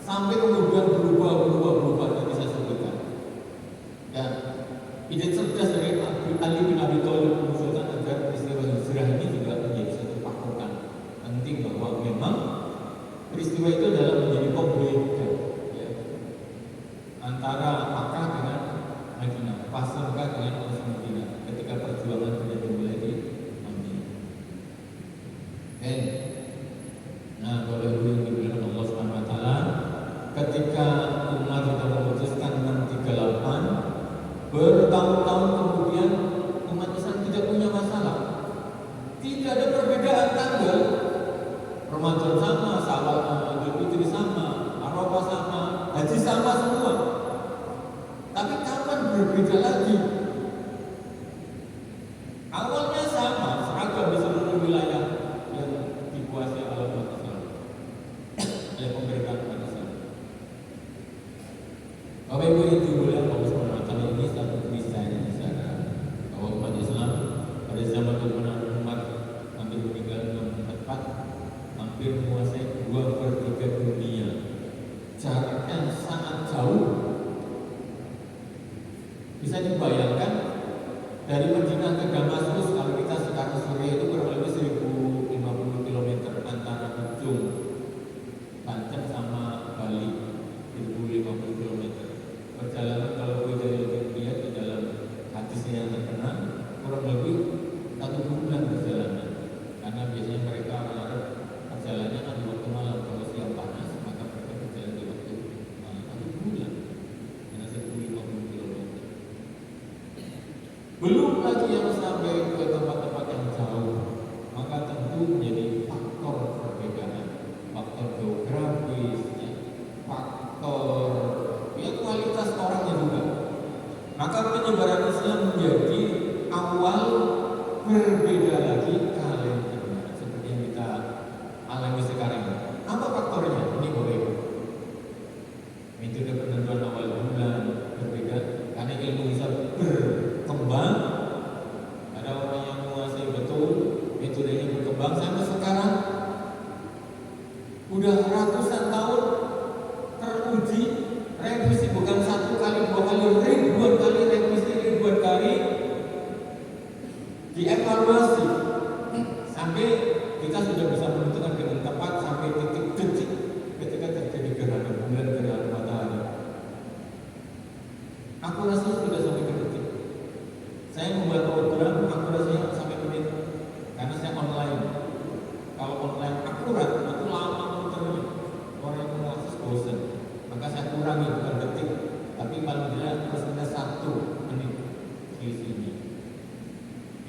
sampai kemudian berubah yang bisa sebutkan. Dan ide cerdas dari Ali bin Abi Thalib mengusulkan agar peristiwa hijrah ini juga menjadi satu patokan penting bahwa memang peristiwa itu adalah menjadi pembeda ya, antara Makkah dengan Madinah, pas Makkah dengan Madinah ketika perjuangan sudah dimulai di Madinah. Nah, Bapak Ibu yang dimuliakan Allah Subhanahu wa taala, ketika Umar sudah memutuskan 638, bertahun-tahun kemudian umat Islam tidak punya masalah. Tidak ada perbedaan tanggal. Ramadan sama, Idul Fitri sama, Arafah sama, haji sama semua. Tapi kapan berbeda lagi? Awalnya sama, seragam di seluruh wilayah yang dikuasai oleh umat Islam, oleh pemerintahan umat Islam. Bapak Ibu yang dimuliakan Allah Subhanahu wa taala, ini satu misalnya di sana bahwa umat Islam pada zaman Umar hampir meninggal tepat, hampir menguasai 2/3 dunia. Jaraknya sangat jauh. Bisa dibayangkan dari Madinah ke Damaskus, kalau kita sekarang Suriah itu kurang lebih 1050 km antara ujung Banten sama Bali, 1050 km. Perjalanan kalau kita lihat di dalam hadis yang terkenal kurang lebih 1 bulan perjalanan, karena biasanya mereka Arab perjalanannya kan di waktu malam. Kalau siang panas maka mereka berjalan di waktu malam. 1 bulan karena 1050 km. Belum lagi yang sampai ke tempat-tempat yang jauh, maka tentu menjadi faktor perbedaan, faktor geografis, ya, faktor kualitas orangnya juga. Maka penyebaran Islam menjadi awal berbeda lagi kalendernya, seperti yang kita alami sekarang. Apa faktornya? Ini boleh. Metode penentuan awal bulan berbeda karena ilmu hisab berkembang. Ada orang yang menguasai betul, metodenya berkembang sampai sekarang udah ratusan tahun teruji. Revisi bukan 1 kali, 2 kali, ribuan kali revisi, ribuan kali dievaluasi sampai kita sudah bisa menentukan dengan tepat sampai titik detik ketika terjadi gerhana bulan, gerhana matahari. Akurasinya sudah sampai ke detik. Saya membuat program akurasinya sampai menit karena saya online. Kalau online akurat itu lama muternya, orang yang mengakses bosan. Maka saya kurangi bukan detik, tapi paling tidak prosesnya 1 menit selisihnya.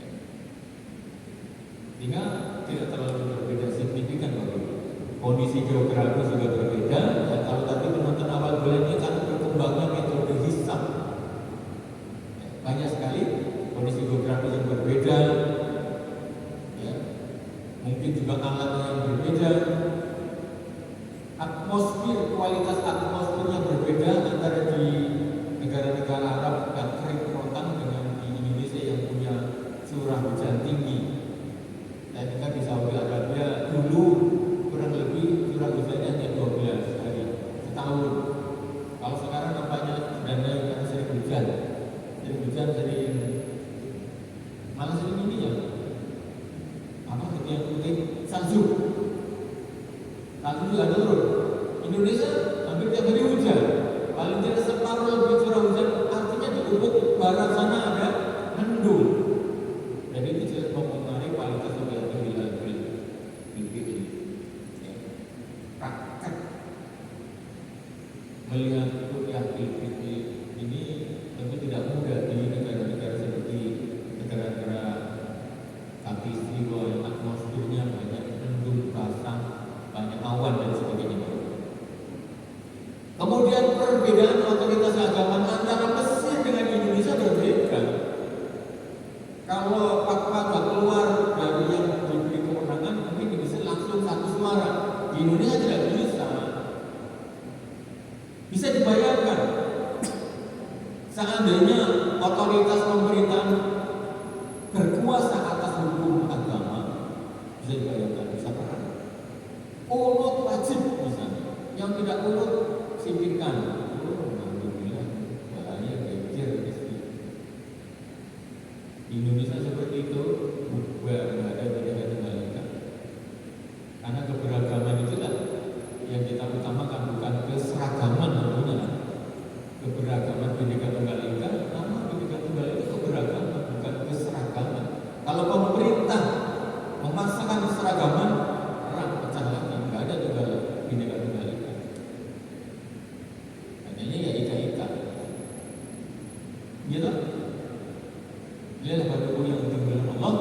Ya. Sehingga tidak terlalu berbeda signifikan bagi kondisi geografis juga berbeda. Ya, kalau tadi penonton awal bulan ini kan berkembangnya metode hisab. Ya, banyak sekali kondisi geografis yang berbeda. Ya, mungkin juga alatnya yang berbeda. Atmosfer, kualitas atmosfernya berbeda antara di negara-negara Arab yang kering kerontang dengan di Indonesia yang punya curah hujan tinggi. Dan kita di Saudi Arabia dulu kurang lebih curah hujannya hanya 12 hari setahun. Kalau sekarang nampaknya sudah naik karena sering hujan, sering malah sering ini ya. Apa yang putih? Salju juga turun. Indonesia hampir tiap hari hujan, paling barat sana ada mendung. Jadi itu jelas mempengaruhi kualitas udara di negeri ini. Ya. Praktek melihat rupiah ini tentu tidak mudah di negara-negara seperti negara-negara kaki istiwa yang atmosfernya banyak mendung, basah, banyak awan dan sebagainya. Kemudian perbedaan otoritas agama antara Mesir dengan Indonesia berbeda. Kalau fatwa keluar dari yang diberi kewenangan, mungkin bisa langsung satu suara. Di Indonesia tidak bisa. Bisa dibayangkan, seandainya otoritas pemerintahan berkuasa atas hukum agama, bisa dibayangkan, bisa perang. Urut wajib misalnya, yang tidak urut singkirkan. Alhamdulillah, bahaya geger pasti. Di Indonesia seperti itu, nggak ada Bhinneka Tunggal Ika. Karena keberagaman itulah yang kita utamakan, bukan keseragaman tentunya. Keberagaman Bhinneka Tunggal Ika, nama Bhinneka Tunggal Ika keberagaman, bukan keseragaman. Kalau pemerintah memaksakan keseragaman, perang pecah lagi, nggak ada tunggal Bhinneka Tunggal Ika. Hanya ya ika-ika. Gitu. Lihatlah pada buku yang dibilang Allah.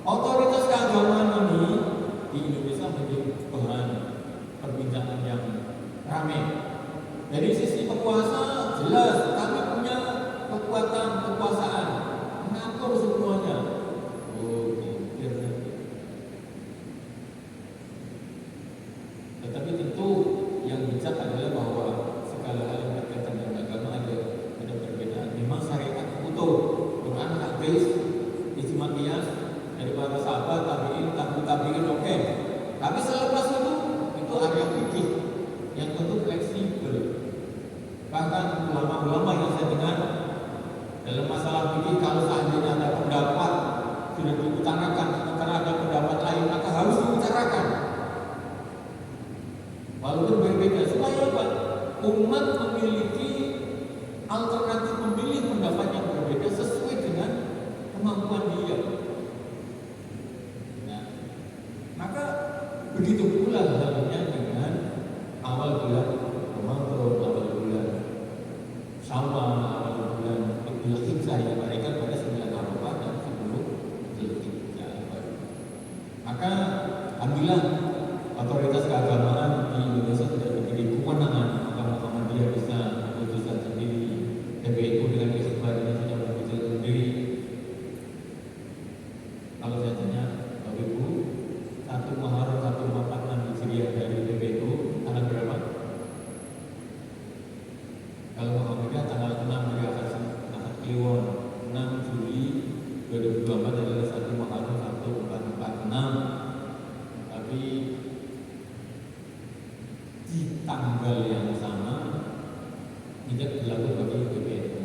Otoritas keagamaan ini di Indonesia menjadi bahan perbincangan yang ramai. Dari sisi penguasa jelas kami punya kekuatan kekuasaan mengatur semuanya. Oh, mikir nanti. Tetapi tentu yang bijak adalah bahwa segala hal yang berkaitan dengan agama ada perbedaan. Memang syariat utuh, Quran, hadis, ijma qiyas dari para sahabat, tabi'in, oke. Tapi selepas itu area fikih yang tentu fleksibel. Bahkan ulama-ulama yang saya dengar dalam masalah fikih, kalau seandainya ada pendapat sudah diutarakan, karena ada pendapat lain maka harus diutarakan. Walaupun berbeda, supaya apa? Umat memiliki alternatif, memilih pendapat yang berbeda sesuai dengan kemampuan dia. Nah, maka begitu pula halnya dengan awal bulan Ramadan, awal bulan Syawal, awal bulan Dzulhijjah yang mereka pada 9 Arafah dan 10 Dzulhijjah. Maka alhamdulillah otoritas keagamaan di Indonesia tidak diberi kewenangan, maka Muhammadiyah bisa memutuskan sendiri, PBNU dengan istiqlal ini sudah memutuskan sendiri. Kalau saya tanya Bapak Ibu, 1 Muharram 1446 Hijriah dari PBNU tanggal berapa? Kalau Muhammadiyah tanggal 6 dari Ahad Kliwon, 6 Juli 2024 adalah 1 Muharram 1446. Tapi di tanggal yang sama tidak berlaku bagi PBNU.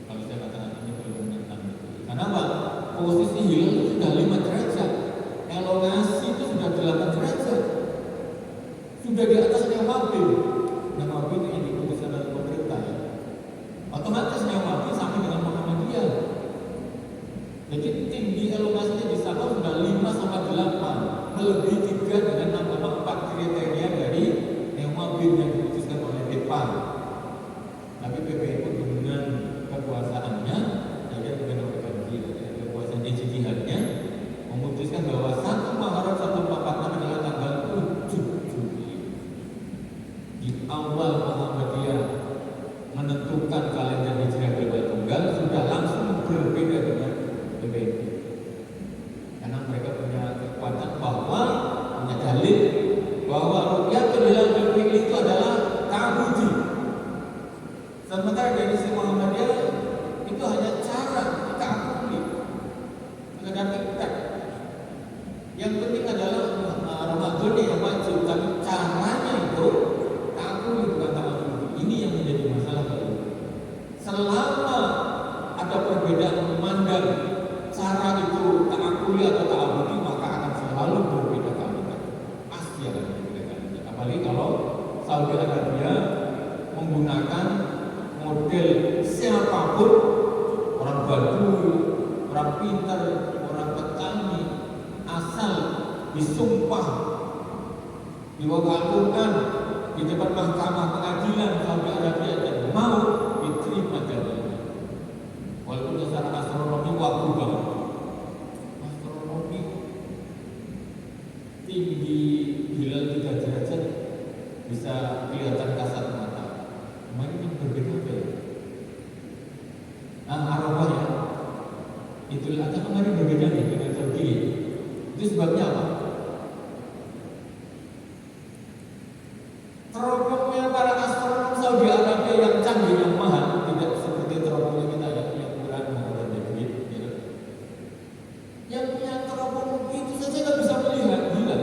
Kalau saya katakan ini belum menentang itu. Kenapa? Posisi hilal itu sudah 5 derajat, elongasi itu sudah 8 derajat, sudah di atas Nawawi. Nawawi itu yang diputuskan oleh pemerintah ya. Otomatis Nawawi sama dengan Muhammadiyah. Jadi tinggi elongasinya di sana sudah 5 sampai 8, melebihi 3 dengan 6,4 kriteria dari Nawawi yang diputuskan oleh Depan. Tapi PBNU dengan kekuasaannya, ya dengan kekuasaan ijtihadnya memutuskan bahwa 1 Muharram 1446 adalah tanggal 7 Juli. Di awal Muhammadiyah menentukan kalender Hijriah global tunggal sudah langsung berbeda dengan PBNU. Karena mereka punya kekuatan bahwa punya dalil bahwa Ruqyatul Hilal bil Fi'li itu adalah ta'abudi. Sementara dari si Muhammadiyah itu hanya cara ta'abudi, sekedar fikih. Yang penting adalah Ramadan yang wajib, tapi caranya itu ta'abudi bukan ta'abudi. Ini yang menjadi masalah baru. Selama ada perbedaan memandang cara itu ta'abudi atau ta'abudi, maka akan selalu berbeda kalimat. Pasti akan berbeda kalimat. Apalagi kalau Saudi Arabia menggunakan model siapapun pintar, orang petani, asal disumpah, diwakilkan di depan mahkamah pengadilan Saudi Arabia dan mau diterima jabatan. Walaupun secara astronomi waktu banget. Astronomi tinggi hilal 3 derajat bisa kelihatan kasat mata. Ini berbeda ya. Arafah ya. Idul Adha kemarin berbeda nih dengan Turki. Itu sebabnya apa? Teropongnya para astronom Saudi Arabia yang canggih, yang mahal, tidak seperti teropongnya kita yang murah, murah dan duit. Ya. Yang punya teropong itu saja nggak bisa melihat, gila.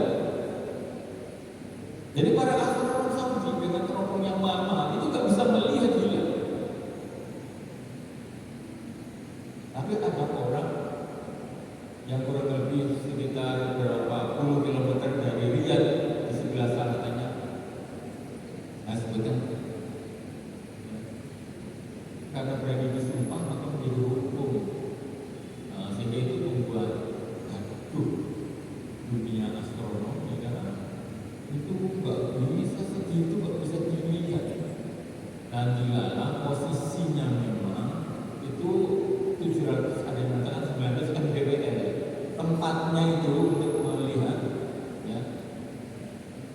Jadi para astronom Saudi dengan teropong yang mahal itu nggak bisa melihat, gila. Tapi ada orang yang kurang lebih sekitar berapa puluh kilometer dari Riyadh di sebelah selatannya, sebutkan karena berani disumpah maka menjadi hukum, sehingga itu membuat dunia astronomi karena itu nggak bisa segitu, nggak bisa dilihat dan dilarang. Posisinya memang itu 700, ada yang mengatakan 900 kan BBL tempatnya itu untuk melihat ya,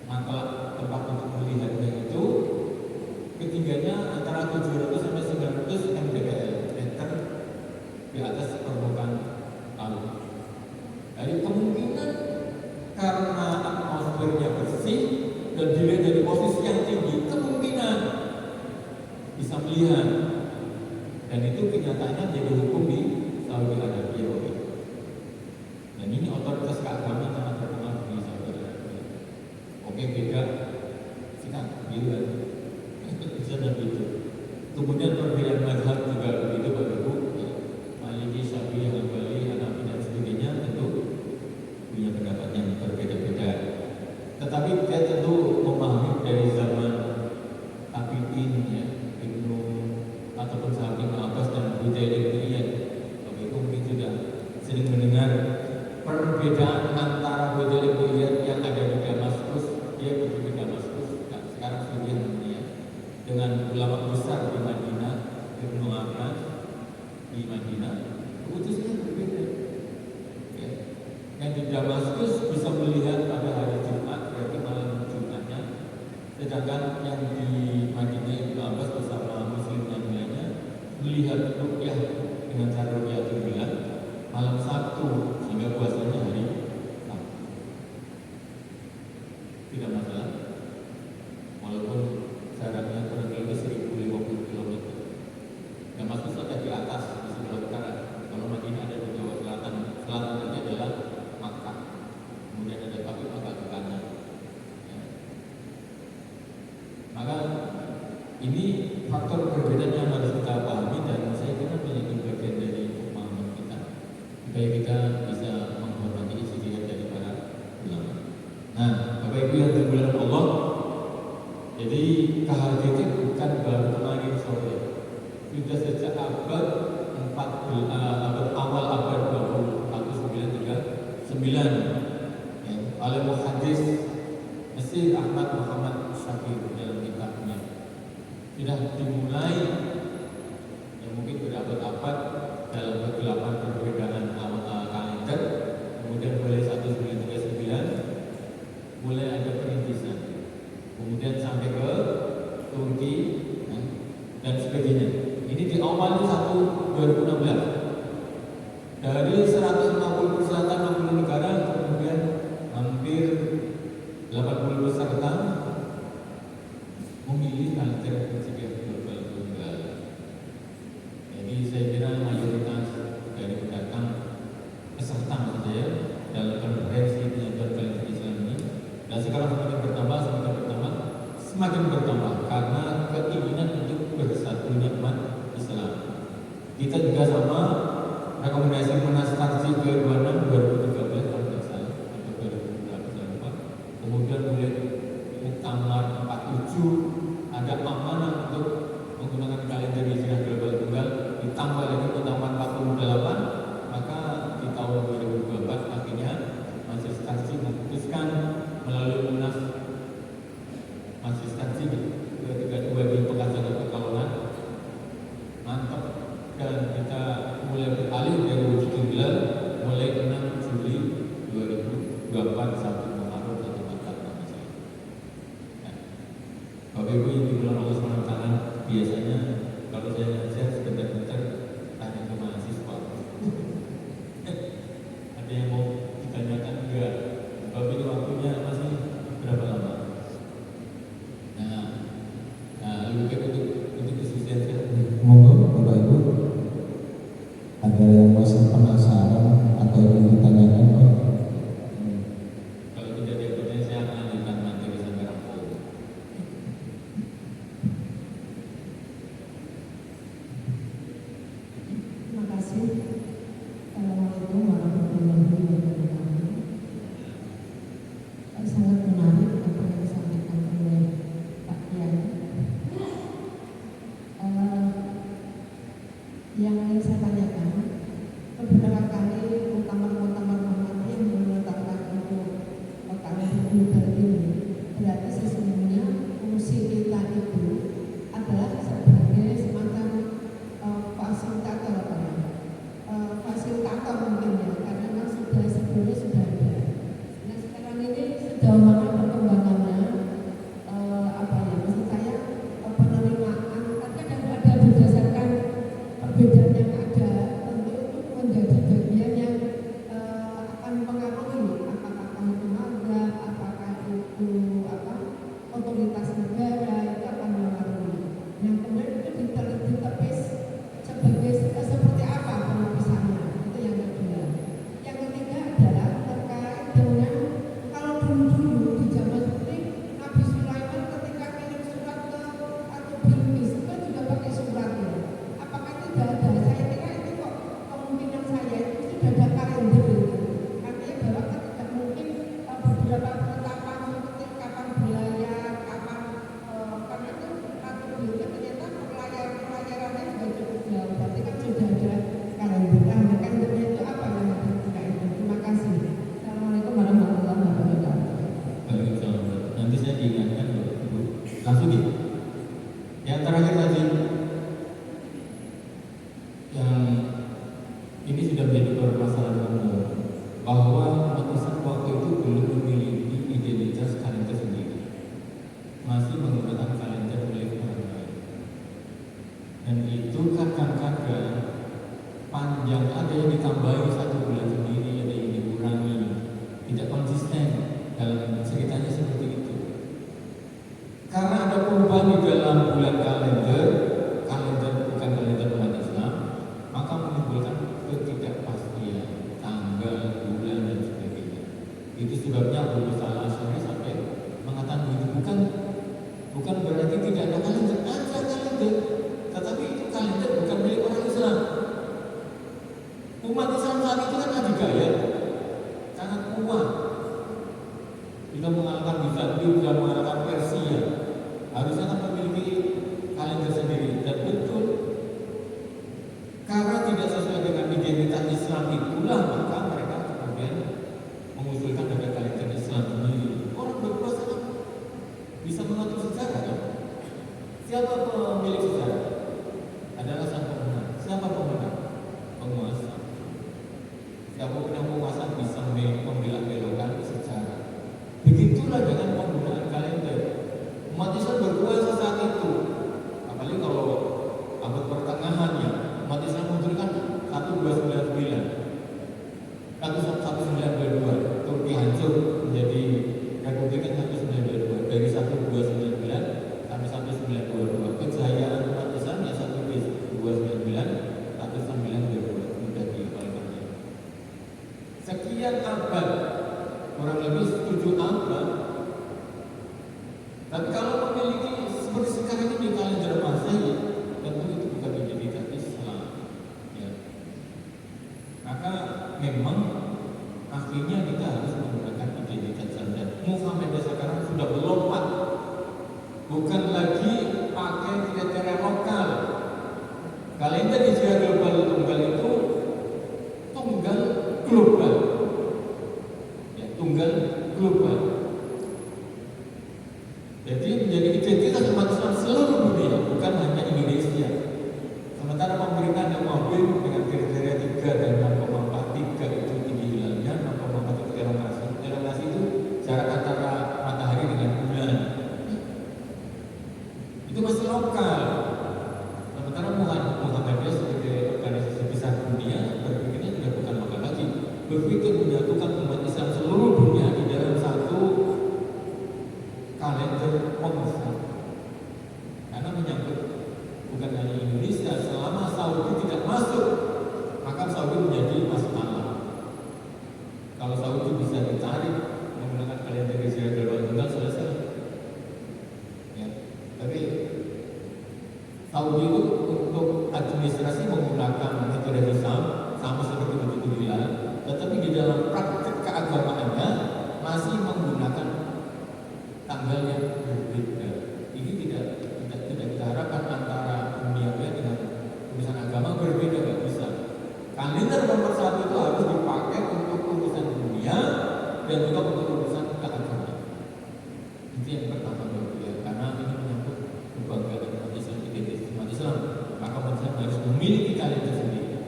maka tempat untuk melihatnya itu ketinggiannya antara 700 sampai 900 mdpl meter di atas permukaan laut. Jadi kemungkinan karena atmosfernya bersih dan dilihat dari posisi yang tinggi, kemungkinan bisa melihat, dan itu kenyataannya jadi hukum di Saudi Arabia. Dan ini otoritas keagamaan sangat berpengaruh di Saudi Arabia. Oke, beda sikat gitu. Bisa dan itu. Kemudian perbedaan mazhab juga begitu Bapak Ibu. Maliki, Syafi'i, Hambali, Hanafi dan sebagainya tentu punya pendapat yang berbeda-beda. Tetapi kita tentu memahami dari zaman tabi'in ya, Ibnu ataupun sahabat Ibnu Abbas dan Budayl bin Iyad. Bapak Ibu mungkin sudah sering mendengar perbedaan antara Budayl bin Iyad yang ada di Damaskus, dia pergi ke Damaskus, sekarang sudah namanya, dengan ulama besar di Madinah, Ibnu Abbas di Madinah, keputusannya berbeda. Ya. Yang di Damaskus bisa melihat pada hari Jumat, berarti malam Jumatnya, sedangkan yang di Madinah Ibnu Abbas bersama Muslim yang lainnya melihat ruqyah dengan cara ruqyatul hilal malam Sabtu, sehingga puasanya hari Sabtu. Tidak masalah, walaupun jaraknya kurang lebih 1050 km. Damaskus ada di atas di sebelah utara. Kalau Madinah ada di Jawa Selatan, selatannya adalah Makkah. Kemudian ada Tabuk agak ke kanan. Ya. Maka ini faktor perbedaan yang harus kita pahami, dan saya kira menjadi bagian dari pemahaman kita supaya kita bisa menghormati ijtihad dari para ulama. Nah, Bapak Ibu yang dimuliakan Allah, jadi KHG itu bukan baru kemarin sore, sudah sejak abad 14, abad awal abad 20, 1939 ya, oleh muhaddis Mesir Ahmad Muhammad Shakir dalam kitabnya sudah dimulai yang mungkin berabad-abad dalam kegelapan perbedaan kalender. Kemudian mulai 1939 mulai ada perintisan, kemudian sampai ke Turki dan sebagainya. Ini diawali 2016 dari 150 peserta 60 negara, kemudian hampir 80 peserta memilih kalender mencegah global tunggal. Jadi saya kira mayoritas dari pendatang peserta saja dalam konferensi penyatuan kalender Islam ini, dan sekarang semakin bertambah karena keinginan untuk bersatunya umat Islam. Kita juga sama rekomendasi Munas Tarji ke-26 2013 kalau tidak salah atau 2013, kemudian mulai Muktamar 47 ada amanah untuk menggunakan kalender hijrah global tunggal, ditambah lagi Muktamar 48, maka biasanya kalau saya ngajar sebentar-bentar tanya ke mahasiswa. Ada yang mau ditanyakan enggak? Kalau ini waktunya masih berapa lama? Nah, lebih baik untuk diskusikan. Monggo Bapak Ibu, ada yang masih penasaran atau ingin ditanyakan Pak? Kalau tidak ada pertanyaan, saya akan lanjutkan materi sampai rampung. Terima kasih. Assalamualaikum warahmatullahi wabarakatuh. Sangat menarik apa yang disampaikan oleh Pak Kiai. Yang ingin saya tanyakan, beberapa kali muktamar-muktamar yang menetapkan untuk kalender global ini, berarti sesungguhnya fungsi kita itu adalah sebagai semacam fasilitator apa ya? Fasilitator mungkin ya, karena memang sebelumnya sudah ada. Nah sekarang ini sejauh mana perkembangannya, apa ya? Maksud saya penerimaan, kan ada berdasarkan perbedaan yang ada, tentu itu menjadi bagian yang akan mengaruhi apakah itu mazhab, apakah itu otoritas negara, itu akan mengaruhi. Yang kemudian itu ditepis sebagai seperti apa penepisannya, itu yang kedua. Yang ketiga adalah terkait dengan kalau dulu di zaman seperti Nabi Sulaiman ketika kirim surat ke atau Bilqis itu kan juga pakai surat ya. Apakah itu tidak ada? Saya kira itu kok kemungkinan saya itu sudah ada kalender itu. Artinya bahwa kan tidak mungkin beberapa penetapan seperti kapan belayar, kapan karena itu Ratu Bilqis ternyata pelayarannya juga cukup jauh. Berarti kan sudah ada kalender. Nah, kalendernya itu apa yang ada ketika itu? Terima kasih. Assalamualaikum warahmatullahi wabarakatuh. Waalaikumsalam. Nanti saya diingatkan loh, Ibu. Langsung gitu. Yang terakhir tadi, yang ini sudah menjadi permasalahan umum, bahwa umat Islam waktu itu belum memiliki identitas kalender sendiri, masih menggunakan kalender milik orang lain. Dan itu kadang-kadang panjang, ada yang ditambahi 1 bulan sendiri, ada yang dikurangi, tidak konsisten dalam ceritanya seperti itu. Karena ada perubahan di dalam bulan kalender bukan kalender umat Islam, maka menimbulkan ketidakpastian tanggal, bulan dan sebagainya. Itu sebabnya Abu Musa al-Asy'ari sampai mengatakan itu bukan berarti tidak ada kalender, ada kalender, tetapi itu kalender bukan milik orang Islam. Umat Islam saat itu kan adidaya, sangat kuat. Kita mengalahkan Bizantium, kita mengalahkan Persia, harusnya kan memiliki kalender sendiri. Dan betul, karena tidak sesuai dengan identitas Islam itulah maka mereka kemudian mengusulkan ada kalender Islam sendiri. Orang berkuasa kan bisa mengatur sejarah kan? Siapa pemilik sejarah? Adalah sang pemenang. Siapa pemenang? Penguasa. Siapa yang penguasa bisa membelak-belokkan sejarah. Begitulah dengan penggunaan kalender. Umat Islam berkuasa saat itu. Apalagi kalau abad pertengahannya, umat Islam munculkan 1299, 1922, Turki hancur menjadi Republik 1922, dari 1299 sampai 1922. Kejayaan umat Islam ya 1299, 1922 mudah dikalikannya. Sekian abad, kurang lebih 7 abad. Tapi kalau memiliki seperti sekarang ini kalender Masehi, tentu itu bukan identitas Islam. Ya. Maka memang akhirnya kita harus menggunakan identitas Islam. Muhammad sekarang sudah melompat, bukan lagi pakai kriteria lokal. Kalender Hijriah global tunggal itu tunggal global, ya, tunggal global. Jadi menjadi identitas umat Islam seluruh dunia, bukan hanya Indonesia. Sementara pemerintah yang mobil dengan kriteria 3 dan 6,43 itu Saudi itu untuk administrasi menggunakan metode hisab sama seperti begitu hilal, tetapi di dalam praktik keagamaannya masih menggunakan tanggal yang berbeda. Ini tidak kita harapkan antara duniawi dengan urusan agama berbeda, nggak bisa. Kalender nomor 1 itu harus dipakai untuk urusan dunia dan juga untuk urusan keagamaan. Itu yang pertama ya, karena ini menyangkut kebanggaan umat Islam, identitas umat Islam, maka umat Islam harus memiliki kalender sendiri.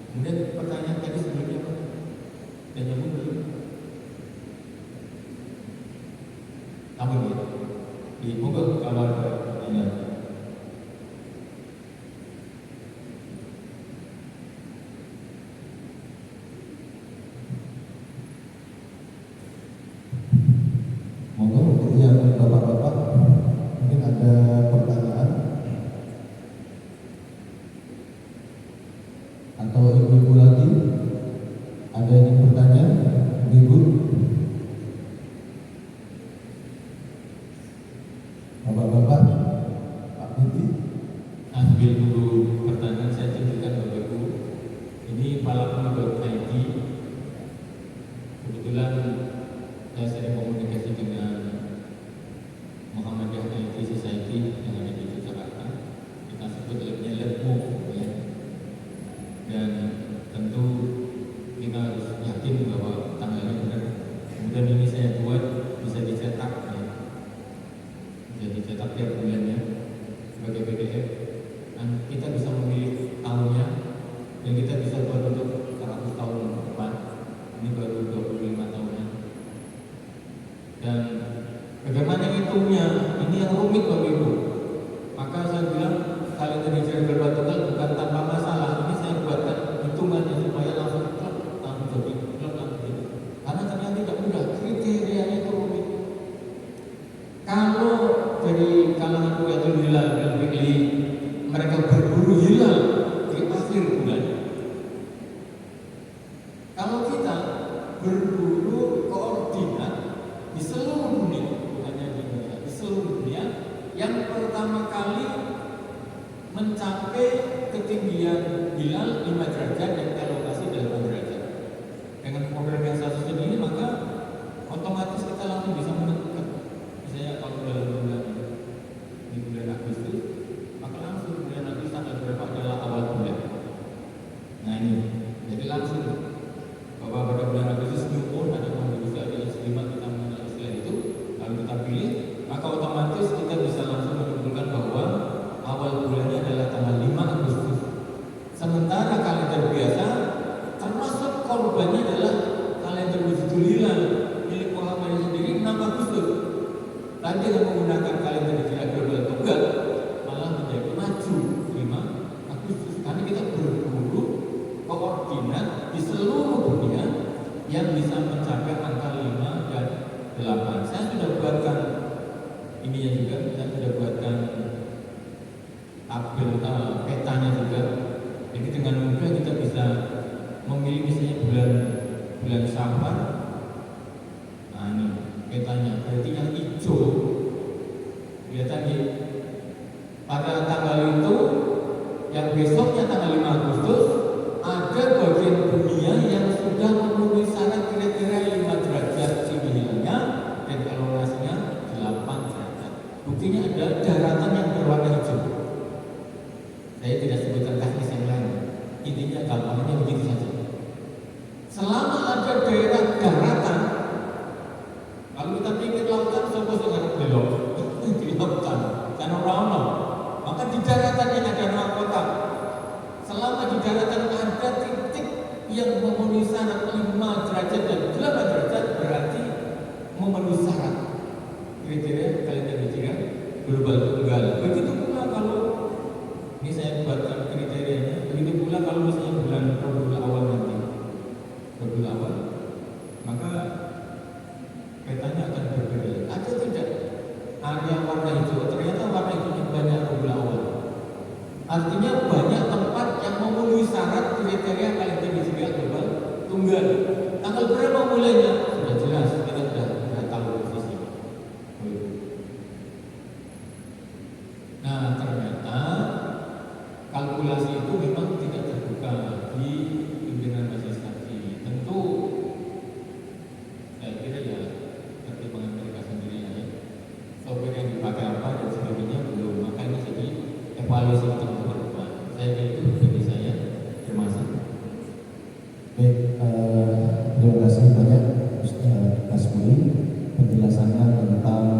Kemudian pertanyaan tadi sebelumnya apa? Dan nyambung belum? Kamu gitu? Di moga kalau ada pertanyaan. Monggo untuk yang bapak-bapak mungkin ada pertanyaan atau ibu-ibu lagi ada yang ingin bertanya, ibu, bapak-bapak, Pak Binti. Sambil dulu pertanyaan saya tunjukkan Bapak Ibu. Ini palak.id. Kebetulan saya sering komunikasi dengan Muhammadiyah IT Society yang ada di Jakarta. Kita sebut labnya LabMu, ya. Dan tentu kita harus yakin bahwa tanggalnya benar. Kemudian ini saya buat bisa dicetak, ya. Bisa dicetak tiap bulannya sebagai PDF. Dan kita bisa memilih tahunnya dan kita bisa buat untuk 100 tahun ke depan. Ini baru 25 tahunan. Dan bagaimana hitungnya? Ini yang rumit Bapak Ibu. Maka saya bilang kalender hijrah Gerbang Tunggal bukan tanpa masalah. Ini saya buatkan hitungannya supaya langsung klop, langsung jadi klop, langsung jadi. Karena ternyata tidak mudah, kriterianya itu rumit. Kalau dari kalangan Ru'yatul Hilal dan Fikri, mereka berburu hilal di akhir bulan. Kalau kita berburu koordinat di seluruh dunia, bukannya di Indonesia, di seluruh dunia, yang pertama kali mencapai ketinggian hilal 5 derajat dan elongasi 8 derajat. Dengan program yang satu ini maka otomatis kita langsung bisa menentukan. Misalnya kalau dalam bulan Agustus, maka langsung bulan Agustus tanggal berapa adalah awal bulan. Nah ini, jadi langsung bahwa pada bulan Agustus New Moon ada manusia ada istilah kita mengenal istilah itu, lalu kita pilih, maka otomatis kita bisa langsung menentukan bahwa awal bulannya adalah tanggal 5 Agustus. Sementara kalender biasa, termasuk korbannya adalah kalender Wujudul Hilal milik Muhammadiyah sendiri 6 Agustus. Tadi yang menggunakan kalender hijrah Gerbang Tunggal malah menjadi maju 5 Agustus karena kita berburu koordinat di seluruh dunia yang bisa mencapai angka 5 dan 8. Saya sudah buatkan ininya juga, saya sudah buatkan tabel petanya juga. Jadi dengan mudah kita bisa memilih misalnya bulan Syawal. Nah ini petanya, berarti yang hijau kelihatan di pada tanggal itu, yang besoknya tanggal 5 Agustus ada bagian dunia yang sudah memenuhi syarat kira-kira 5 derajat hilalnya dan elongasinya 8 derajat. Buktinya ada daratan yang berwarna hijau. Saya tidak sebutkan teknis yang lain. Intinya gampangnya begitu saja. Selama ada daerah daratan, kalau kita pikir lautan, suppose dengan belok di lautan, karena orang maka di daratan yang ada mahkota. Selama di daratan ada titik yang memenuhi syarat 5 derajat dan 8 derajat, berarti memenuhi syarat kriteria kalender hijrah Gerbang Tunggal. Begitu pula kalau ini saya buatkan kriterianya. Begitu pula kalau misalnya bulan Rabiul Awal nanti, Rabiul Awal, maka petanya akan berbeda. Ada tidak area warna hijau? Ternyata warna hijaunya banyak Rabiul Awal. Artinya banyak tempat yang memenuhi syarat kriteria kalender hijrah Gerbang Tunggal. Tanggal berapa mulainya? Sudah jelas, kita sudah tahu posisi. Nah ternyata Baik, terima kasih banyak Ustaz Kasbuli penjelasannya tentang